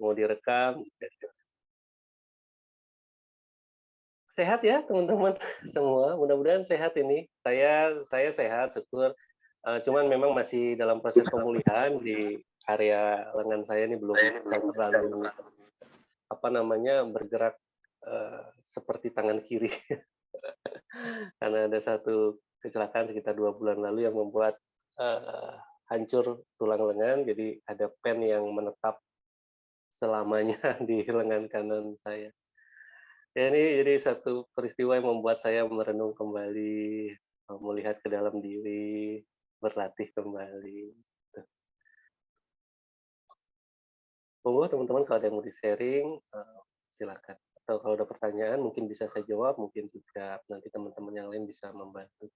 mau direkam. Sehat ya teman-teman semua, mudah-mudahan sehat ini. Saya sehat, syukur, cuman memang masih dalam proses pemulihan di area lengan saya ini belum bisa terlalu, apa namanya, bergerak, seperti tangan kiri. Karena ada satu kecelakaan sekitar 2 bulan lalu yang membuat, eee, hancur tulang lengan, jadi ada pen yang menetap selamanya di lengan kanan saya. Ya ini jadi satu peristiwa yang membuat saya merenung kembali, melihat ke dalam diri, berlatih kembali. Monggo teman-teman kalau ada yang mau di-sharing, silakan. Atau kalau ada pertanyaan mungkin bisa saya jawab, mungkin juga nanti teman-teman yang lain bisa membantu.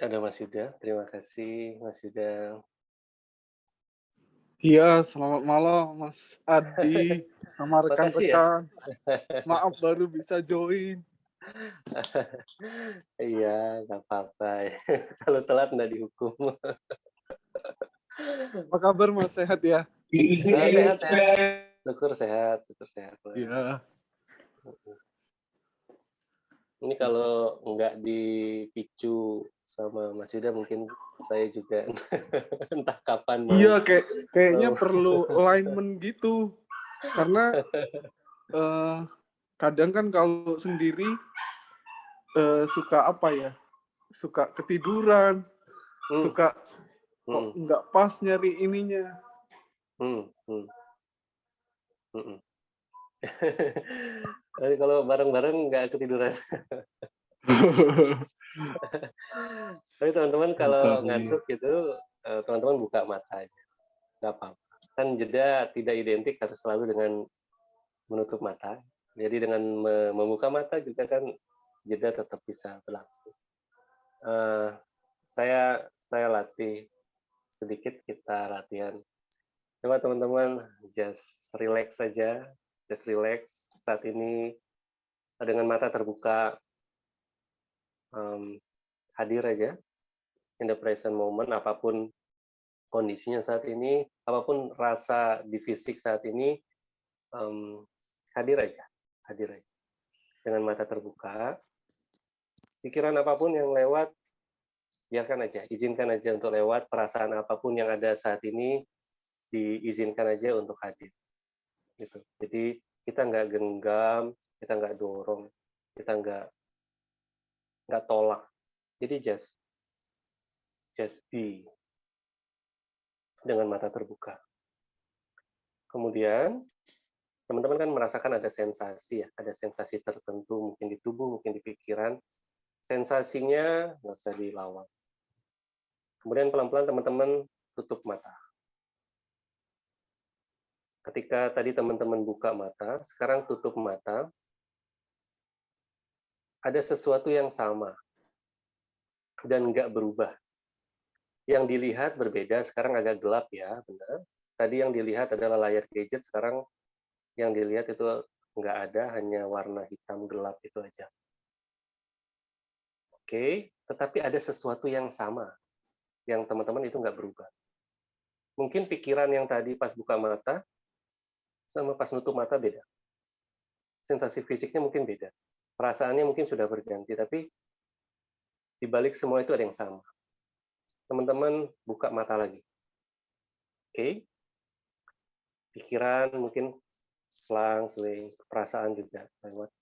Ada Mas Yuda, terima kasih Mas Yuda. Iya, selamat malam Mas Adi sama Makasih ya. rekan-rekan. Maaf baru bisa join. Iya, nggak apa-apa. Kalau telat nggak dihukum. Apa kabar Mas? Sehat ya? Sehat sehat. Syukur sehat, syukur sehat, Mas. Iya. Ini kalau nggak dipicu sama Mas Yuda mungkin saya juga entah kapan Iya, mau kayaknya mau perlu alignment gitu. Karena eh, kadang kan kalau sendiri suka apa ya? Suka ketiduran, hmm, suka kok hmm, nggak pas nyari ininya. hmm, hmm, hmm. Tapi kalau bareng-bareng nggak ketiduran. Tapi teman-teman Mantap, kalau iya. ngantuk gitu, teman-teman buka mata aja, nggak apa-apa. Kan jeda tidak identik harus selalu dengan menutup mata. Jadi dengan membuka mata juga kan jeda tetap bisa berlangsung. Eh, saya latih sedikit, kita latihan. Coba teman-teman just relax saja, just relax saat ini dengan mata terbuka, hadir aja in the present moment, apapun kondisinya saat ini, apapun rasa di fisik saat ini, hadir aja, hadir aja. Dengan mata terbuka, pikiran apapun yang lewat, biarkan aja, izinkan aja untuk lewat, perasaan apapun yang ada saat ini, diizinkan aja untuk hadir. Gitu. Jadi kita nggak genggam, kita nggak dorong, kita nggak tolak. Jadi just be dengan mata terbuka. Kemudian teman-teman kan merasakan ada sensasi ya, ada sensasi tertentu mungkin di tubuh, mungkin di pikiran. Sensasinya nggak usah dilawan. Kemudian pelan-pelan teman-teman tutup mata. Ketika tadi teman-teman buka mata, sekarang tutup mata, ada sesuatu yang sama dan nggak berubah. Yang dilihat berbeda, sekarang agak gelap ya, benar. Tadi yang dilihat adalah layar gadget, sekarang yang dilihat itu nggak ada, hanya warna hitam gelap itu aja. Oke, tetapi ada sesuatu yang sama, yang teman-teman itu nggak berubah. Mungkin pikiran yang tadi pas buka mata, sama pas nutup mata beda. Sensasi fisiknya mungkin beda. Perasaannya mungkin sudah berganti, tapi di balik semua itu ada yang sama. Teman-teman buka mata lagi. Oke, pikiran mungkin selang-seling, perasaan juga lewat.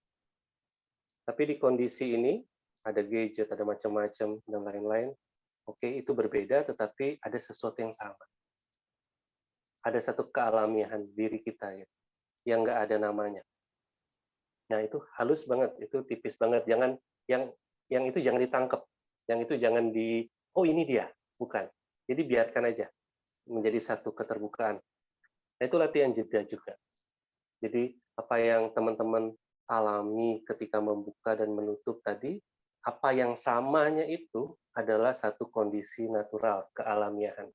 Tapi di kondisi ini, ada gadget, ada macam-macam, dan lain-lain. Oke, itu berbeda, tetapi ada sesuatu yang sama. Ada satu kealamiahan diri kita ya, yang nggak ada namanya. Nah, itu halus banget, itu tipis banget. Jangan yang itu jangan ditangkap, yang itu jangan oh ini dia, bukan. Jadi biarkan aja menjadi satu keterbukaan. Nah, itu latihan jeda juga. Jadi apa yang teman-teman alami ketika membuka dan menutup tadi, apa yang samanya itu adalah satu kondisi natural, kealamiahan.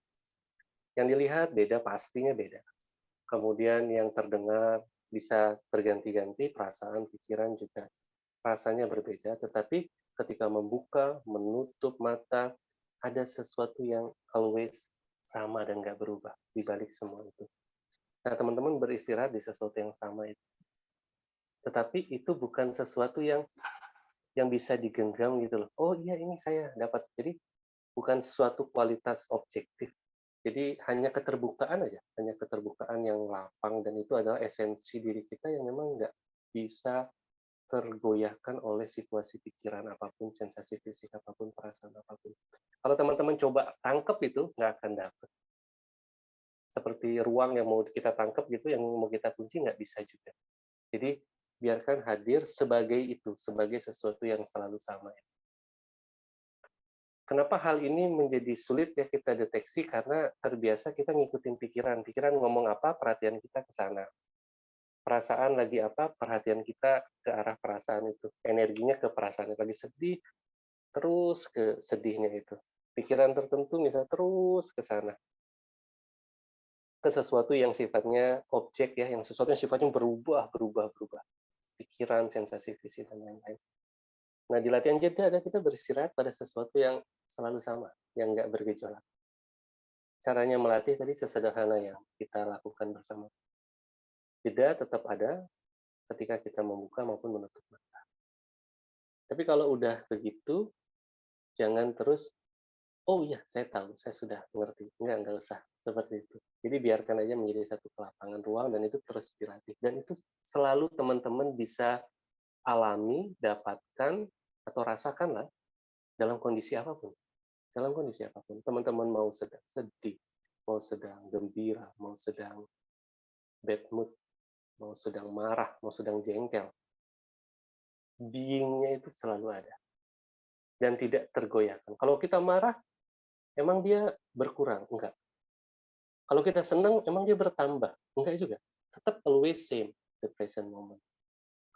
Yang dilihat beda, pastinya beda. Kemudian yang terdengar bisa berganti-ganti, perasaan, pikiran juga rasanya berbeda, tetapi ketika membuka, menutup mata, ada sesuatu yang always sama dan nggak berubah di balik semua itu. Nah, teman-teman beristirahat di sesuatu yang sama itu. Tetapi itu bukan sesuatu yang bisa digenggam gitu loh. Oh iya, ini saya dapat. Jadi bukan suatu kualitas objektif. Jadi hanya keterbukaan aja, hanya keterbukaan yang lapang, dan itu adalah esensi diri kita yang memang nggak bisa tergoyahkan oleh situasi pikiran apapun, sensasi fisik apapun, perasaan apapun. Kalau teman-teman coba tangkep itu, nggak akan dapet. Seperti ruang yang mau kita tangkep gitu, yang mau kita kunci nggak bisa juga. Jadi biarkan hadir sebagai itu, sebagai sesuatu yang selalu sama. Kenapa hal ini menjadi sulit ya kita deteksi? Karena terbiasa kita ngikutin pikiran. Pikiran ngomong apa, perhatian kita ke sana. Perasaan lagi apa, perhatian kita ke arah perasaan itu. Energinya ke perasaan. Lagi sedih, terus ke sedihnya itu. Pikiran tertentu misalnya terus ke sana. Ke sesuatu yang sifatnya objek ya, yang sesuatu yang sifatnya berubah. Pikiran, sensasi fisik, dan lain-lain. Nah, di latihan jeda ada kita beristirahat pada sesuatu yang selalu sama, yang nggak bergejolak. Caranya melatih tadi sesederhana yang kita lakukan bersama. Jeda tetap ada ketika kita membuka maupun menutup mata. Tapi kalau udah begitu, jangan terus, oh iya, saya tahu, saya sudah mengerti. Enggak usah seperti itu. Jadi biarkan aja menjadi satu kelapangan ruang, dan itu terus dilatih. Dan itu selalu teman-teman bisa alami, dapatkan, atau rasakan lah dalam kondisi apapun. Dalam kondisi apapun. Teman-teman mau sedang sedih, mau sedang gembira, mau sedang bad mood, mau sedang marah, mau sedang jengkel. Being-nya itu selalu ada. Dan tidak tergoyahkan. Kalau kita marah, emang dia berkurang? Enggak. Kalau kita senang, emang dia bertambah? Enggak juga. Tetap always same, the present moment.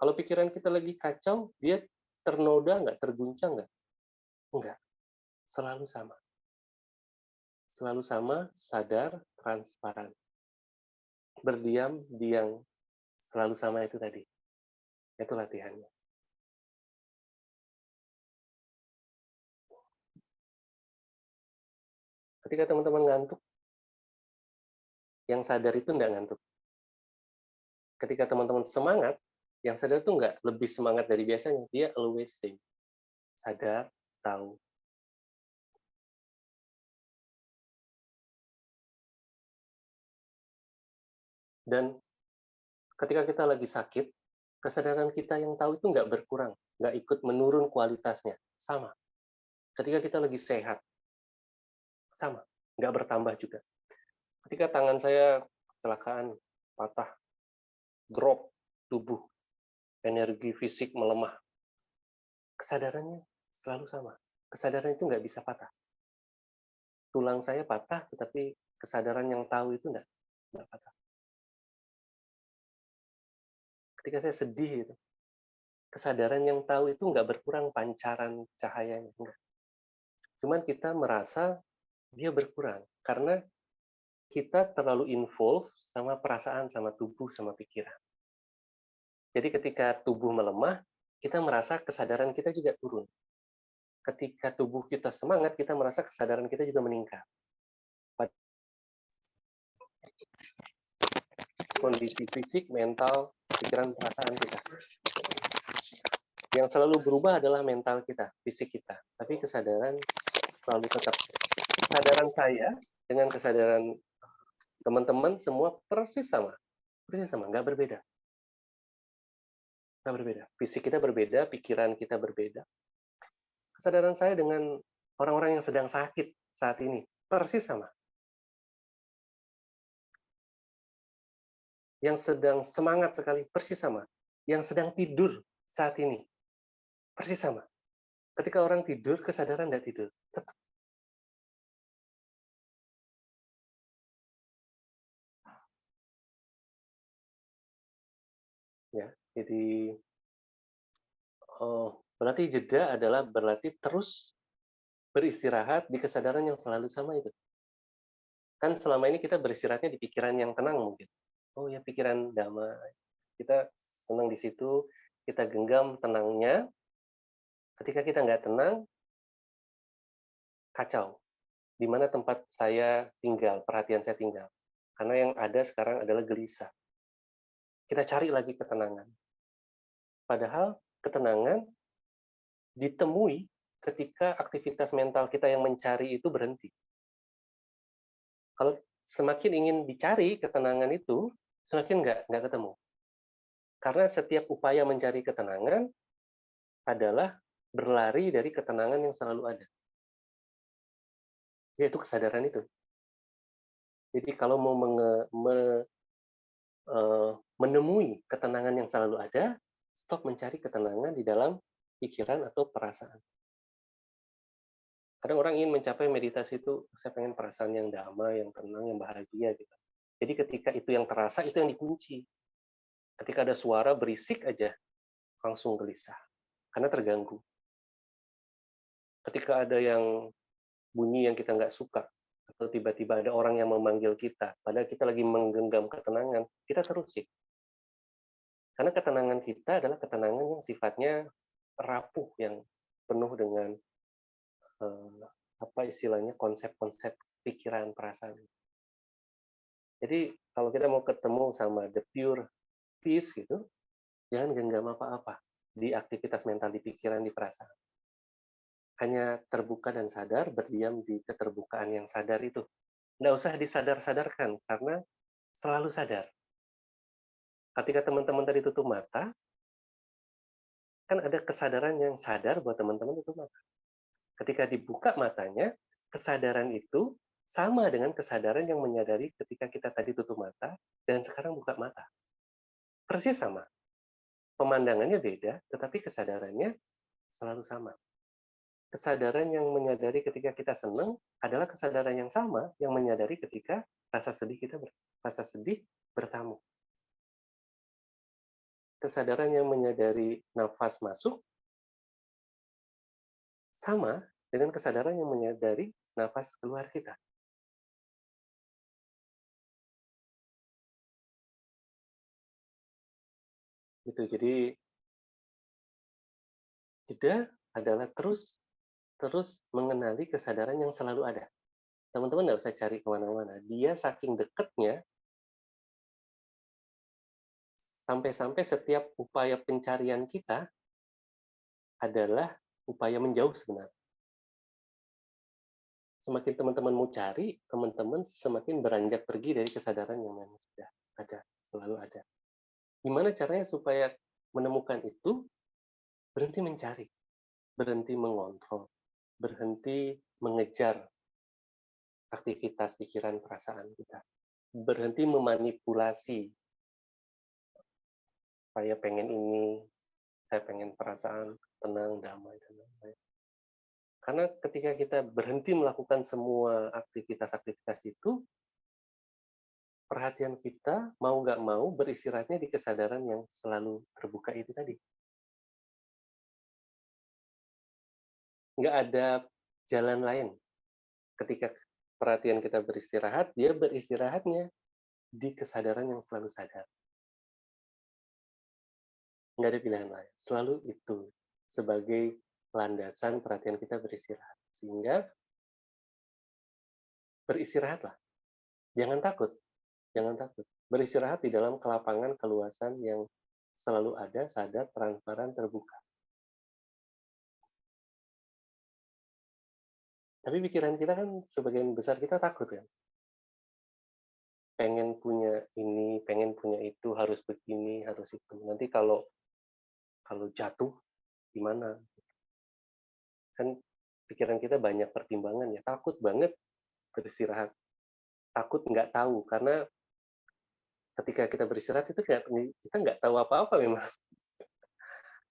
Kalau pikiran kita lagi kacau, dia ternoda nggak? Terguncang nggak? Enggak. Selalu sama. Selalu sama, sadar, transparan. Berdiam di yang selalu sama itu tadi. Itu latihannya. Ketika teman-teman ngantuk, yang sadar itu nggak ngantuk. Ketika teman-teman semangat, yang sadar itu nggak lebih semangat dari biasanya. Dia always same. Sadar, tahu. Dan ketika kita lagi sakit, kesadaran kita yang tahu itu nggak berkurang, nggak ikut menurun kualitasnya. Sama. Ketika kita lagi sehat, sama. Nggak bertambah juga. Ketika tangan saya kecelakaan, patah, drop tubuh, energi fisik melemah, kesadarannya selalu sama. Kesadaran itu nggak bisa patah. Tulang saya patah, tetapi kesadaran yang tahu itu nggak patah. Ketika saya sedih, itu, kesadaran yang tahu itu nggak berkurang pancaran cahayanya. Enggak. Cuman kita merasa dia berkurang, karena kita terlalu involve sama perasaan, sama tubuh, sama pikiran. Jadi ketika tubuh melemah, kita merasa kesadaran kita juga turun. Ketika tubuh kita semangat, kita merasa kesadaran kita juga meningkat. Kondisi fisik, mental, pikiran, perasaan kita. Yang selalu berubah adalah mental kita, fisik kita. Tapi kesadaran selalu tetap. Kesadaran saya dengan kesadaran teman-teman semua persis sama. Persis sama, nggak berbeda. Nggak berbeda. Fisik kita berbeda, pikiran kita berbeda. Kesadaran saya dengan orang-orang yang sedang sakit saat ini persis sama. Yang sedang semangat sekali persis sama. Yang sedang tidur saat ini persis sama. Ketika orang tidur, kesadaran nggak tidur. Tetap. Ya, jadi berarti jeda adalah berarti terus beristirahat di kesadaran yang selalu sama itu. Kan selama ini kita beristirahatnya di pikiran yang tenang mungkin. Oh ya, pikiran damai. Kita senang di situ, kita genggam tenangnya, Ketika kita nggak tenang, kacau. Di mana tempat saya tinggal, perhatian saya tinggal. Karena yang ada sekarang adalah gelisah. Kita cari lagi ketenangan. Padahal ketenangan ditemui ketika aktivitas mental kita yang mencari itu berhenti. Kalau semakin ingin dicari ketenangan itu, semakin nggak ketemu. Karena setiap upaya mencari ketenangan adalah berlari dari ketenangan yang selalu ada. Yaitu kesadaran itu. Jadi kalau mau menemui ketenangan yang selalu ada, stop mencari ketenangan di dalam pikiran atau perasaan. Kadang orang ingin mencapai meditasi itu, saya pengen perasaan yang damai, yang tenang, yang bahagia gitu. Jadi ketika itu yang terasa, itu yang dikunci. Ketika ada suara berisik aja, langsung gelisah. Karena terganggu. Ketika ada yang bunyi yang kita nggak suka, atau tiba-tiba ada orang yang memanggil kita, padahal kita lagi menggenggam ketenangan, kita terusik. Karena ketenangan kita adalah ketenangan yang sifatnya rapuh, yang penuh dengan apa istilahnya konsep-konsep pikiran perasaan. Jadi kalau kita mau ketemu sama the pure peace gitu, jangan genggam apa-apa di aktivitas mental, di pikiran, di perasaan. Hanya terbuka dan sadar, berdiam di keterbukaan yang sadar itu. Nggak usah disadar-sadarkan, karena selalu sadar. Ketika teman-teman tadi tutup mata, kan ada kesadaran yang sadar buat teman-teman tutup mata. Ketika dibuka matanya, kesadaran itu sama dengan kesadaran yang menyadari ketika kita tadi tutup mata dan sekarang buka mata. Persis sama. Pemandangannya beda, tetapi kesadarannya selalu sama. Kesadaran yang menyadari ketika kita senang adalah kesadaran yang sama yang menyadari ketika rasa sedih bertamu. Kesadaran yang menyadari nafas masuk sama dengan kesadaran yang menyadari nafas keluar kita. Gitu. Jadi jeda adalah terus mengenali kesadaran yang selalu ada. Teman-teman nggak usah cari kemana-mana. Dia saking dekatnya, sampai-sampai setiap upaya pencarian kita adalah upaya menjauh sebenarnya. Semakin teman-teman mau cari, teman-teman semakin beranjak pergi dari kesadaran yang memang sudah ada, selalu ada. Gimana caranya supaya menemukan itu? Berhenti mencari, berhenti mengontrol, berhenti mengejar aktivitas pikiran perasaan kita, berhenti memanipulasi. Saya pengen ini, saya pengen perasaan tenang, damai, dan lain-lain. Karena ketika kita berhenti melakukan semua aktivitas-aktivitas itu, perhatian kita mau nggak mau beristirahatnya di kesadaran yang selalu terbuka itu tadi. Nggak ada jalan lain. Ketika perhatian kita beristirahat, dia beristirahatnya di kesadaran yang selalu sadar. Nggak ada pilihan lain. Selalu itu sebagai landasan perhatian kita beristirahat. Sehingga beristirahatlah. Jangan takut. Jangan takut. Beristirahat di dalam kelapangan, keluasan yang selalu ada, sadar, transparan, terbuka. Tapi pikiran kita kan sebagian besar kita takut kan. Pengen punya ini, pengen punya itu, harus begini, harus itu. Nanti kalau jatuh gimana? Kan pikiran kita banyak pertimbangan ya. Takut banget beristirahat. Takut nggak tahu, karena ketika kita beristirahat itu kita nggak tahu apa-apa memang.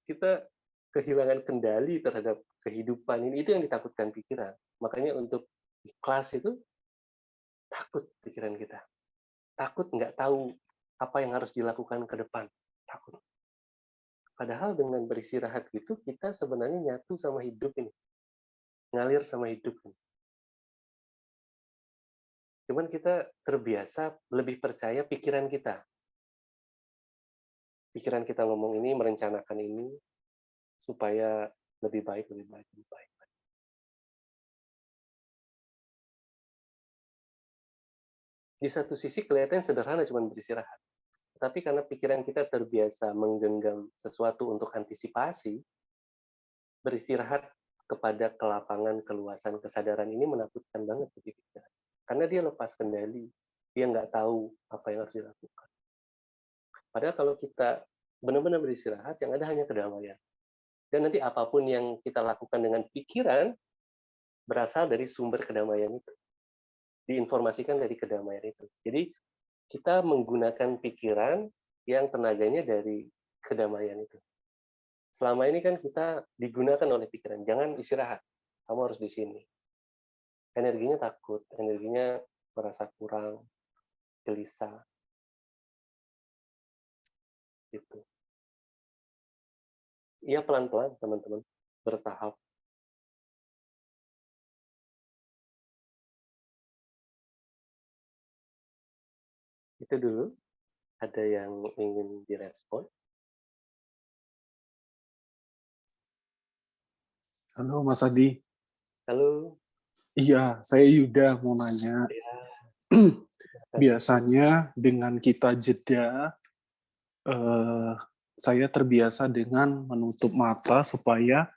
Kita kehilangan kendali terhadap kehidupan ini, itu yang ditakutkan pikiran. Makanya untuk ikhlas itu takut pikiran kita. Takut nggak tahu apa yang harus dilakukan ke depan. Takut. Padahal dengan beristirahat gitu, kita sebenarnya nyatu sama hidup ini. Ngalir sama hidup ini. Cuman kita terbiasa lebih percaya pikiran kita. Pikiran kita ngomong ini, merencanakan ini, supaya lebih baik, lebih baik, lebih baik. Di satu sisi kelihatan sederhana cuma beristirahat. Tapi karena pikiran kita terbiasa menggenggam sesuatu untuk antisipasi, beristirahat kepada kelapangan, keluasan, kesadaran ini menakutkan banget bagi pikiran. Karena dia lepas kendali, dia nggak tahu apa yang harus dilakukan. Padahal kalau kita benar-benar beristirahat, yang ada hanya kedamaian. Dan nanti apapun yang kita lakukan dengan pikiran, berasal dari sumber kedamaian itu. Diinformasikan dari kedamaian itu. Jadi kita menggunakan pikiran yang tenaganya dari kedamaian itu. Selama ini kan kita digunakan oleh pikiran, jangan istirahat, kamu harus di sini. Energinya takut, energinya merasa kurang, gelisah. Gitu. Iya pelan-pelan teman-teman, bertahap. Itu dulu, ada yang ingin direspon? Halo Mas Adi. Halo? Iya, saya Yuda mau nanya. Ya, Biasanya dengan kita jeda, saya terbiasa dengan menutup mata supaya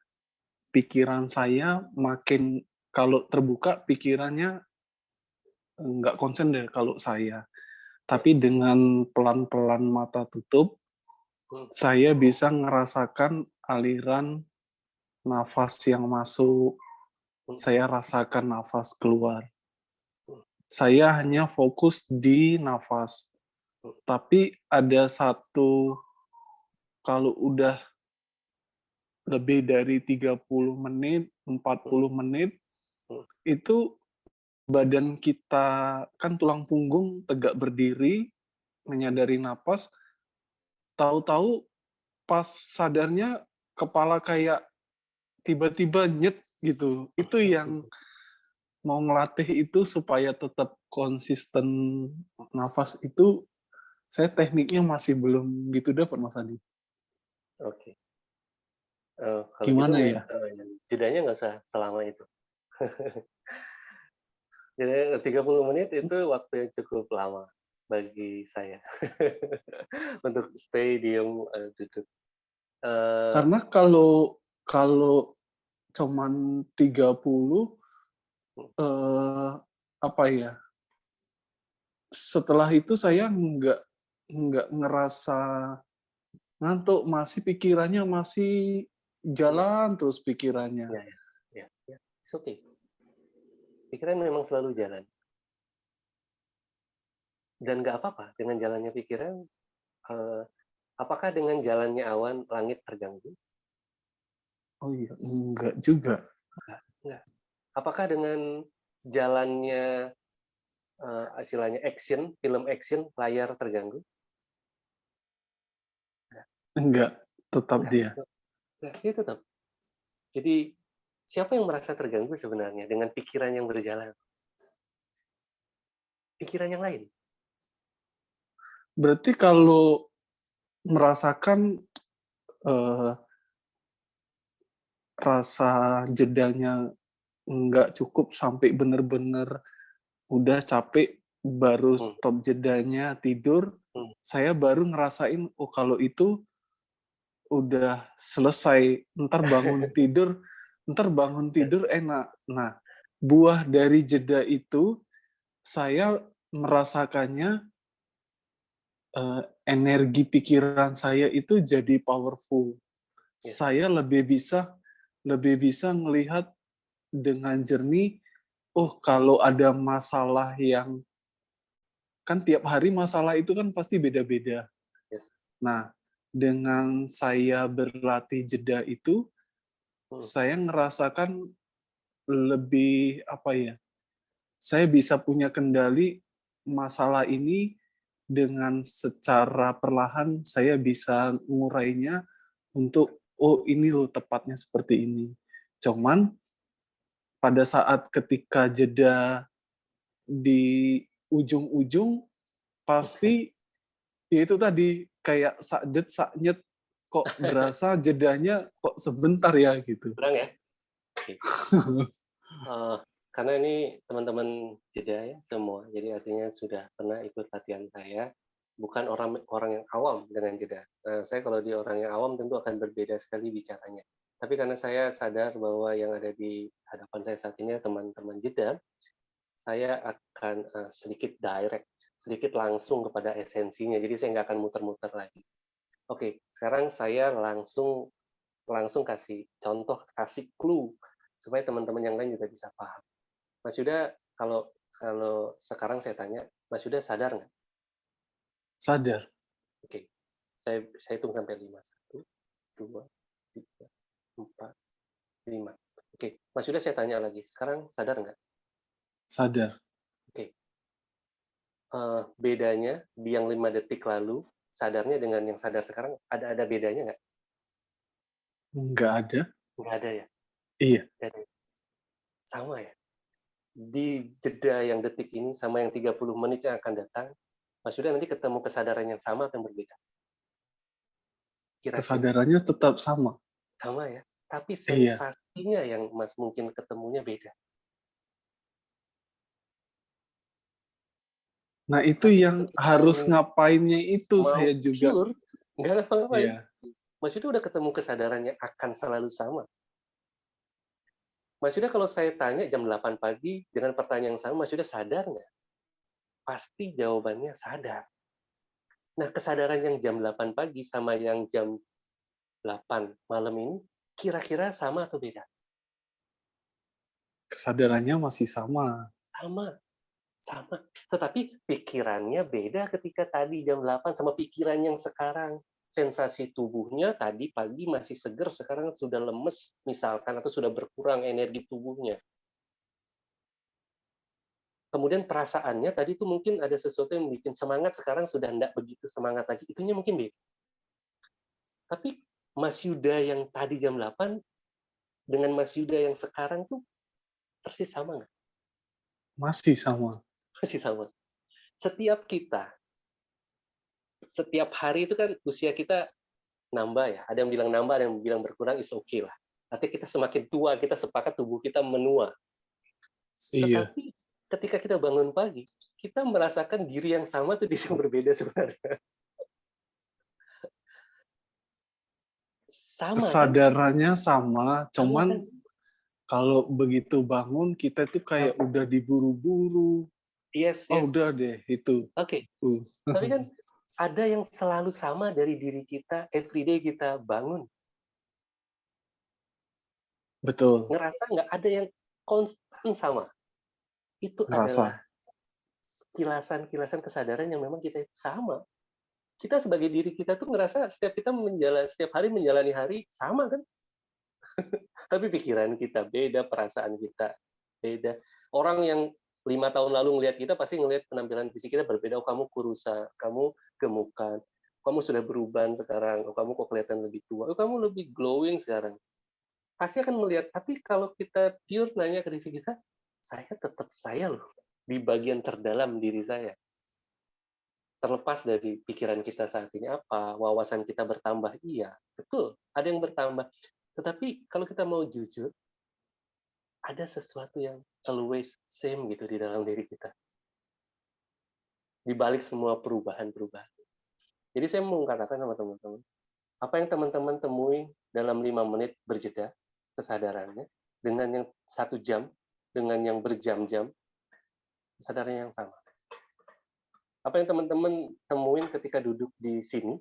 pikiran saya makin, kalau terbuka pikirannya nggak konsen deh kalau saya. Tapi dengan pelan-pelan mata tutup, saya bisa ngerasakan aliran nafas yang masuk, saya rasakan nafas keluar. Saya hanya fokus di nafas. Tapi ada satu, kalau udah lebih dari 30 menit, 40 menit, itu badan kita, kan tulang punggung tegak berdiri, menyadari napas, tahu-tahu pas sadarnya kepala kayak tiba-tiba nyet gitu. Itu yang mau ngelatih itu supaya tetap konsisten nafas itu, saya tekniknya masih belum gitu dapat Mas Adi. Oke. Kalau gitu Gimana ya? jedanya nggak usah selama itu. Jadi 30 menit itu waktu yang cukup lama bagi saya untuk stay diem duduk. Karena kalau kalau cuman 30, apa ya, setelah itu saya nggak ngerasa ngantuk, masih pikirannya masih jalan terus pikirannya. Ya, ya, ya, ya. It's okay. Pikiran memang selalu jalan. Dan nggak apa-apa dengan jalannya pikiran. Apakah dengan jalannya awan langit terganggu? Oh iya, enggak juga. Enggak. Apakah dengan jalannya istilahnya action, film action, layar terganggu? Enggak, tetap Enggak. dia. Enggak, dia tetap. Jadi siapa yang merasa terganggu sebenarnya dengan pikiran yang berjalan? Pikiran yang lain. Berarti kalau merasakan rasa jedanya nggak cukup sampai benar-benar udah capek, baru Hmm, stop jedanya tidur, hmm, saya baru ngerasain, oh kalau itu udah selesai, ntar bangun tidur enak. Nah, buah dari jeda itu, saya merasakannya energi pikiran saya itu jadi powerful. ya, Saya lebih bisa melihat dengan jernih, oh kalau ada masalah yang, kan tiap hari masalah itu kan pasti beda-beda. yes. Nah, dengan saya berlatih jeda itu, Hmm, saya ngerasakan lebih, apa ya, saya bisa punya kendali masalah ini dengan secara perlahan saya bisa ngurainya untuk, oh ini loh tepatnya seperti ini. Cuman pada saat ketika jeda di ujung-ujung, pasti ya itu tadi, kayak sakdet saknyet, kok berasa jedanya kok sebentar ya gitu. Kurang ya? Oke. Karena ini teman-teman jeda ya semua, jadi artinya sudah pernah ikut latihan saya, bukan orang orang yang awam dengan jeda. Saya kalau di orang yang awam tentu akan berbeda sekali bicaranya. Tapi karena saya sadar bahwa yang ada di hadapan saya saat ini teman-teman jeda, saya akan sedikit direct, sedikit langsung kepada esensinya. Jadi saya nggak akan muter-muter lagi. Oke, sekarang saya langsung langsung kasih contoh, kasih clue supaya teman-teman yang lain juga bisa paham. Mas Yuda, kalau kalau sekarang saya tanya, Mas Yuda sadar nggak? Sadar. Oke, saya hitung sampai 5. 1, 2, 3, 4, 5. Oke, Mas Yuda saya tanya lagi, sekarang sadar nggak? Sadar. Oke, bedanya di yang 5 detik lalu, sadarnya dengan yang sadar sekarang, ada bedanya nggak? Nggak ada. Nggak ada ya? Iya. Nggak ada. Sama ya? Di jeda yang detik ini sama yang 30 menit yang akan datang, Mas Yuda nanti ketemu kesadaran yang sama atau yang berbeda? Kira-kira Kesadarannya tetap sama. sama ya, tapi Iya. sensasinya yang Mas mungkin ketemunya beda. Nah, itu Tapi yang ketika harus ini ngapainnya itu mau saya juga. pure, nggak ngapa-ngapain. Iya. Mas Yuda udah ketemu kesadaran yang akan selalu sama. Mas Yuda kalau saya tanya jam 8 pagi dengan pertanyaan yang sama, Mas Yuda sadar nggak? Pasti jawabannya sadar. Nah, kesadaran yang jam 8 pagi sama yang jam 8 malam ini, kira-kira sama atau beda? Kesadarannya masih sama. Sama. Sama. Tetapi pikirannya beda ketika tadi jam 8 sama pikiran yang sekarang. Sensasi tubuhnya tadi pagi masih seger, sekarang sudah lemes misalkan, atau sudah berkurang energi tubuhnya. Kemudian perasaannya tadi tuh mungkin ada sesuatu yang bikin semangat, sekarang sudah tidak begitu semangat lagi. Itunya mungkin beda. Tapi Mas Yuda yang tadi jam 8 dengan Mas Yuda yang sekarang tuh persis sama nggak? Masih sama. Masih sama. Setiap kita, setiap hari itu kan usia kita nambah ya. Ada yang bilang nambah, ada yang bilang berkurang, is okay lah. Artinya kita semakin tua, kita sepakat tubuh kita menua. Iya. Tetapi ketika kita bangun pagi, kita merasakan diri yang sama tuh diri yang berbeda sebenarnya. Sama kan? Kesadarannya sama, Sama cuman kan? kalau begitu bangun kita tuh kayak udah diburu-buru. Yes, Oh, yes. udah deh itu. Oke. Tapi kan ada yang selalu sama dari diri kita, everyday kita bangun. Betul. Ngerasa nggak ada yang konstan sama. Itu adalah Ngerasa. kilasan-kilasan kesadaran yang memang kita itu sama. Kita sebagai diri kita tuh ngerasa setiap hari menjalani hari sama kan? Tapi pikiran kita beda, perasaan kita beda. Orang yang 5 tahun lalu ngelihat kita pasti ngelihat penampilan fisik kita berbeda. Oh, kamu kurusan, kamu gemukan, kamu sudah berubah sekarang, oh, kamu kok kelihatan lebih tua, oh, kamu lebih glowing sekarang. Pasti akan melihat. Tapi kalau kita pure nanya ke diri kita, saya tetap saya loh, di bagian terdalam diri saya. Terlepas dari pikiran kita saat ini apa, wawasan kita bertambah, iya, betul, ada yang bertambah. Tetapi kalau kita mau jujur, ada sesuatu yang always same gitu di dalam diri kita. Di balik semua perubahan-perubahan. Jadi saya mau mengatakan sama teman-teman, apa yang teman-teman temui dalam 5 menit berjeda kesadarannya, dengan yang 1 jam, dengan yang berjam-jam, kesadarannya yang sama. Apa yang teman-teman temuin ketika duduk di sini,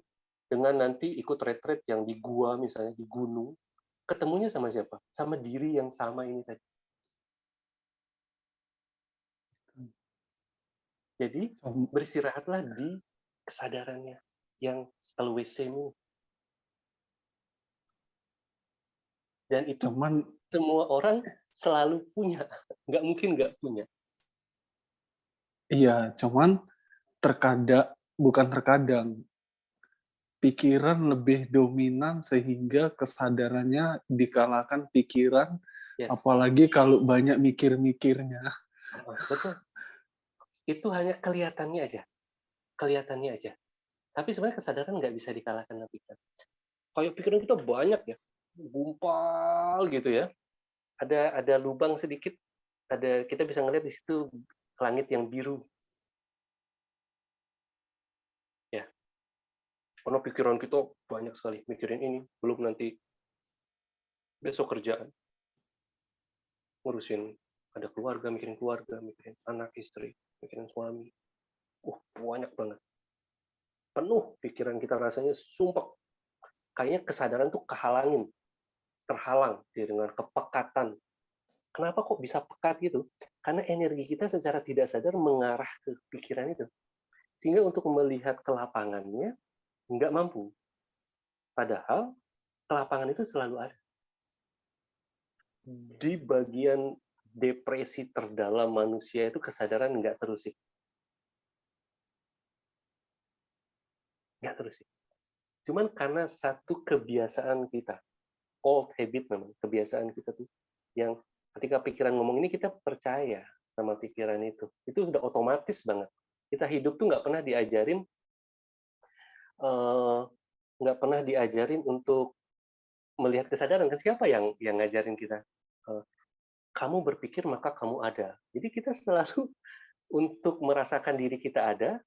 dengan nanti ikut retret yang di gua misalnya, di gunung, ketemunya sama siapa? Sama diri yang sama ini tadi. Jadi, beristirahatlah di kesadarannya yang always same ini. Dan itu Cuman semua orang selalu punya, nggak mungkin nggak punya. iya, cuman bukan terkadang, pikiran lebih dominan sehingga kesadarannya dikalahkan pikiran, Yes, apalagi kalau banyak mikir-mikirnya. betul. Itu hanya kelihatannya aja, kelihatannya aja. Tapi sebenarnya kesadaran nggak bisa dikalahkan sama pikiran. kayak pikiran kita banyak ya, gumpal gitu ya. Ada lubang sedikit, kita bisa ngelihat di situ langit yang biru. Ya, karena pikiran kita banyak sekali, mikirin ini, belum nanti besok kerjaan, ngurusin ada keluarga, mikirin anak, istri, mikirin suami. Banyak banget. Penuh pikiran kita rasanya sumpek. Kayaknya kesadaran tuh terhalang dengan kepekatan. Kenapa kok bisa pekat gitu? Karena energi kita secara tidak sadar mengarah ke pikiran itu. Sehingga untuk melihat ke lapangannya, nggak mampu. Padahal ke lapangan itu selalu ada. Di bagian depresi terdalam manusia itu kesadaran nggak terusik. Nggak terusik. Cuman karena satu kebiasaan kita, old habit memang, kebiasaan kita tuh, yang ketika pikiran ngomong ini kita percaya sama pikiran itu. Itu sudah otomatis banget. Kita hidup tuh nggak pernah diajarin untuk melihat kesadaran. Kan siapa yang ngajarin kita? Kamu berpikir maka kamu ada. Jadi kita selalu untuk merasakan diri kita ada,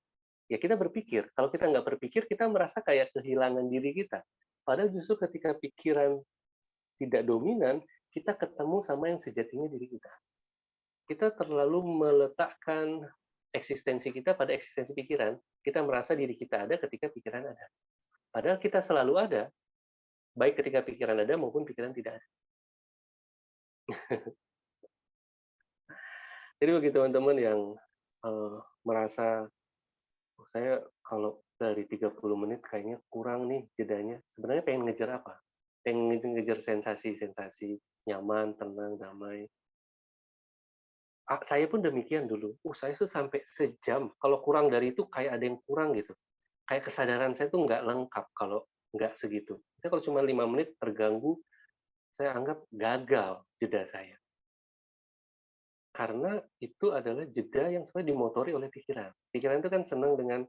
ya kita berpikir. Kalau kita nggak berpikir, kita merasa kayak kehilangan diri kita. Padahal justru ketika pikiran tidak dominan, kita ketemu sama yang sejatinya diri kita. Kita terlalu meletakkan eksistensi kita pada eksistensi pikiran. Kita merasa diri kita ada ketika pikiran ada. Padahal kita selalu ada, baik ketika pikiran ada maupun pikiran tidak ada. Jadi bagi teman-teman yang merasa, saya kalau dari 30 menit kayaknya kurang nih jedanya. Sebenarnya pengen ngejar apa? Pengen ngejar sensasi-sensasi nyaman, tenang, damai. Saya pun demikian dulu. Saya tuh sampai sejam. Kalau kurang dari itu kayak ada yang kurang gitu. Kayak kesadaran saya tuh nggak lengkap kalau nggak segitu. Saya kalau cuma 5 menit terganggu, saya anggap gagal jeda saya. Karena itu adalah jeda yang sebenarnya dimotori oleh pikiran. Pikiran itu kan senang dengan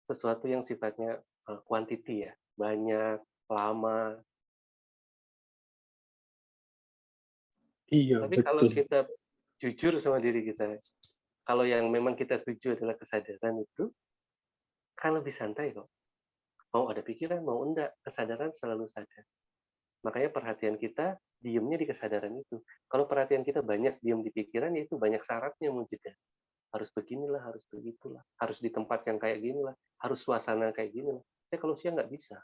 sesuatu yang sifatnya quantity ya, banyak, lama. Iya, Tapi kalau betul. kita jujur sama diri kita, kalau yang memang kita tuju adalah kesadaran itu, kan lebih santai kok. Mau ada pikiran, mau enggak, kesadaran selalu sadar. Makanya perhatian kita diemnya di kesadaran itu. Kalau perhatian kita banyak diem di pikiran, ya itu banyak syaratnya mau jeda. Harus beginilah, harus begitulah, harus di tempat yang kayak ginilah, harus suasana kayak ginilah. Kalau siang nggak bisa,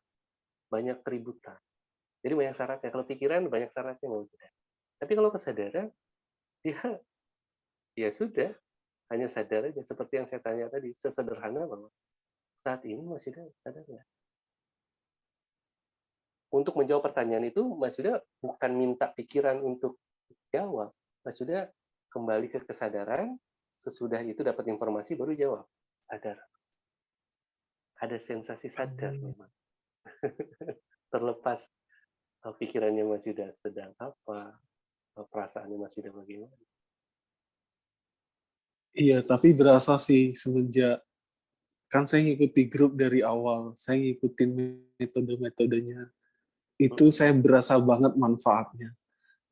banyak keributan. Jadi banyak syaratnya. Kalau pikiran banyak syaratnya mau jeda. Tapi kalau kesadaran, dia ya sudah, hanya sadar aja. Seperti yang saya tanya tadi, sesederhana bahwa saat ini Mas Yuda sadar nggak? Untuk menjawab pertanyaan itu, Mas Yuda bukan minta pikiran untuk jawab. Mas Yuda kembali ke kesadaran, sesudah itu dapat informasi baru jawab. Sadar. Ada sensasi sadar memang. Terlepas pikirannya Mas Yuda sedang apa, perasaannya Mas Yuda bagaimana. Iya, tapi berasa sih semenjak kan saya ngikuti grup dari awal, saya ngikutin metode-metodenya. Itu saya berasa banget manfaatnya.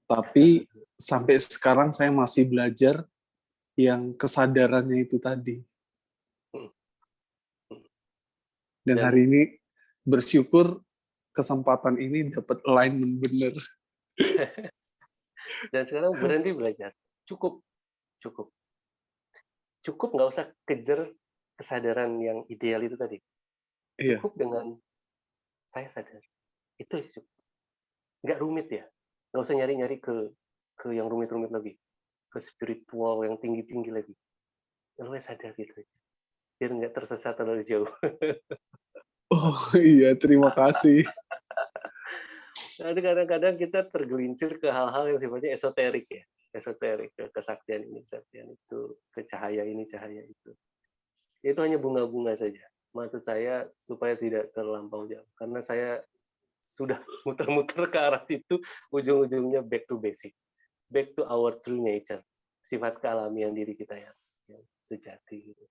Tapi sampai sekarang saya masih belajar yang kesadarannya itu tadi. Dan Dan hari ini bersyukur kesempatan ini dapat alignment bener. dan sekarang berhenti belajar. Cukup, cukup. Cukup nggak usah kejar kesadaran yang ideal itu tadi. Iya. Cukup dengan saya sadar. Itu cukup. Nggak rumit ya. Nggak usah nyari-nyari ke yang rumit-rumit lagi. Ke spiritual yang tinggi-tinggi lagi. Lalu sadar gitu. Biar nggak tersesat terlalu jauh. Oh iya, terima kasih. Jadi kadang-kadang kita tergelincir ke hal-hal yang sifatnya esoterik ya. Esoterik, ke kesaktian ini, kesaktian itu, ke cahaya ini, cahaya itu. Itu hanya bunga-bunga saja. Maksud saya supaya tidak terlampau jauh. Karena saya sudah muter-muter ke arah situ, ujung-ujungnya back to basic. Back to our true nature. Sifat kealamian diri kita yang sejati. Gitu.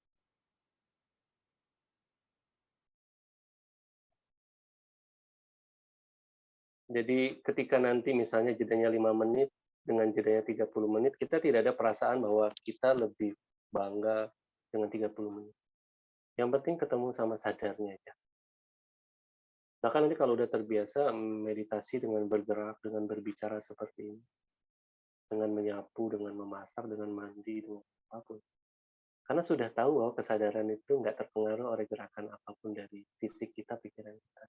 Jadi ketika nanti misalnya jedanya 5 menit dengan jedanya 30 menit, kita tidak ada perasaan bahwa kita lebih bangga dengan 30 menit. Yang penting ketemu sama sadarnya aja. Bahkan nanti kalau udah terbiasa meditasi dengan bergerak, dengan berbicara seperti ini, dengan menyapu, dengan memasak, dengan mandi, dengan apapun. Karena sudah tahu bahwa kesadaran itu nggak terpengaruh oleh gerakan apapun dari fisik kita, pikiran kita.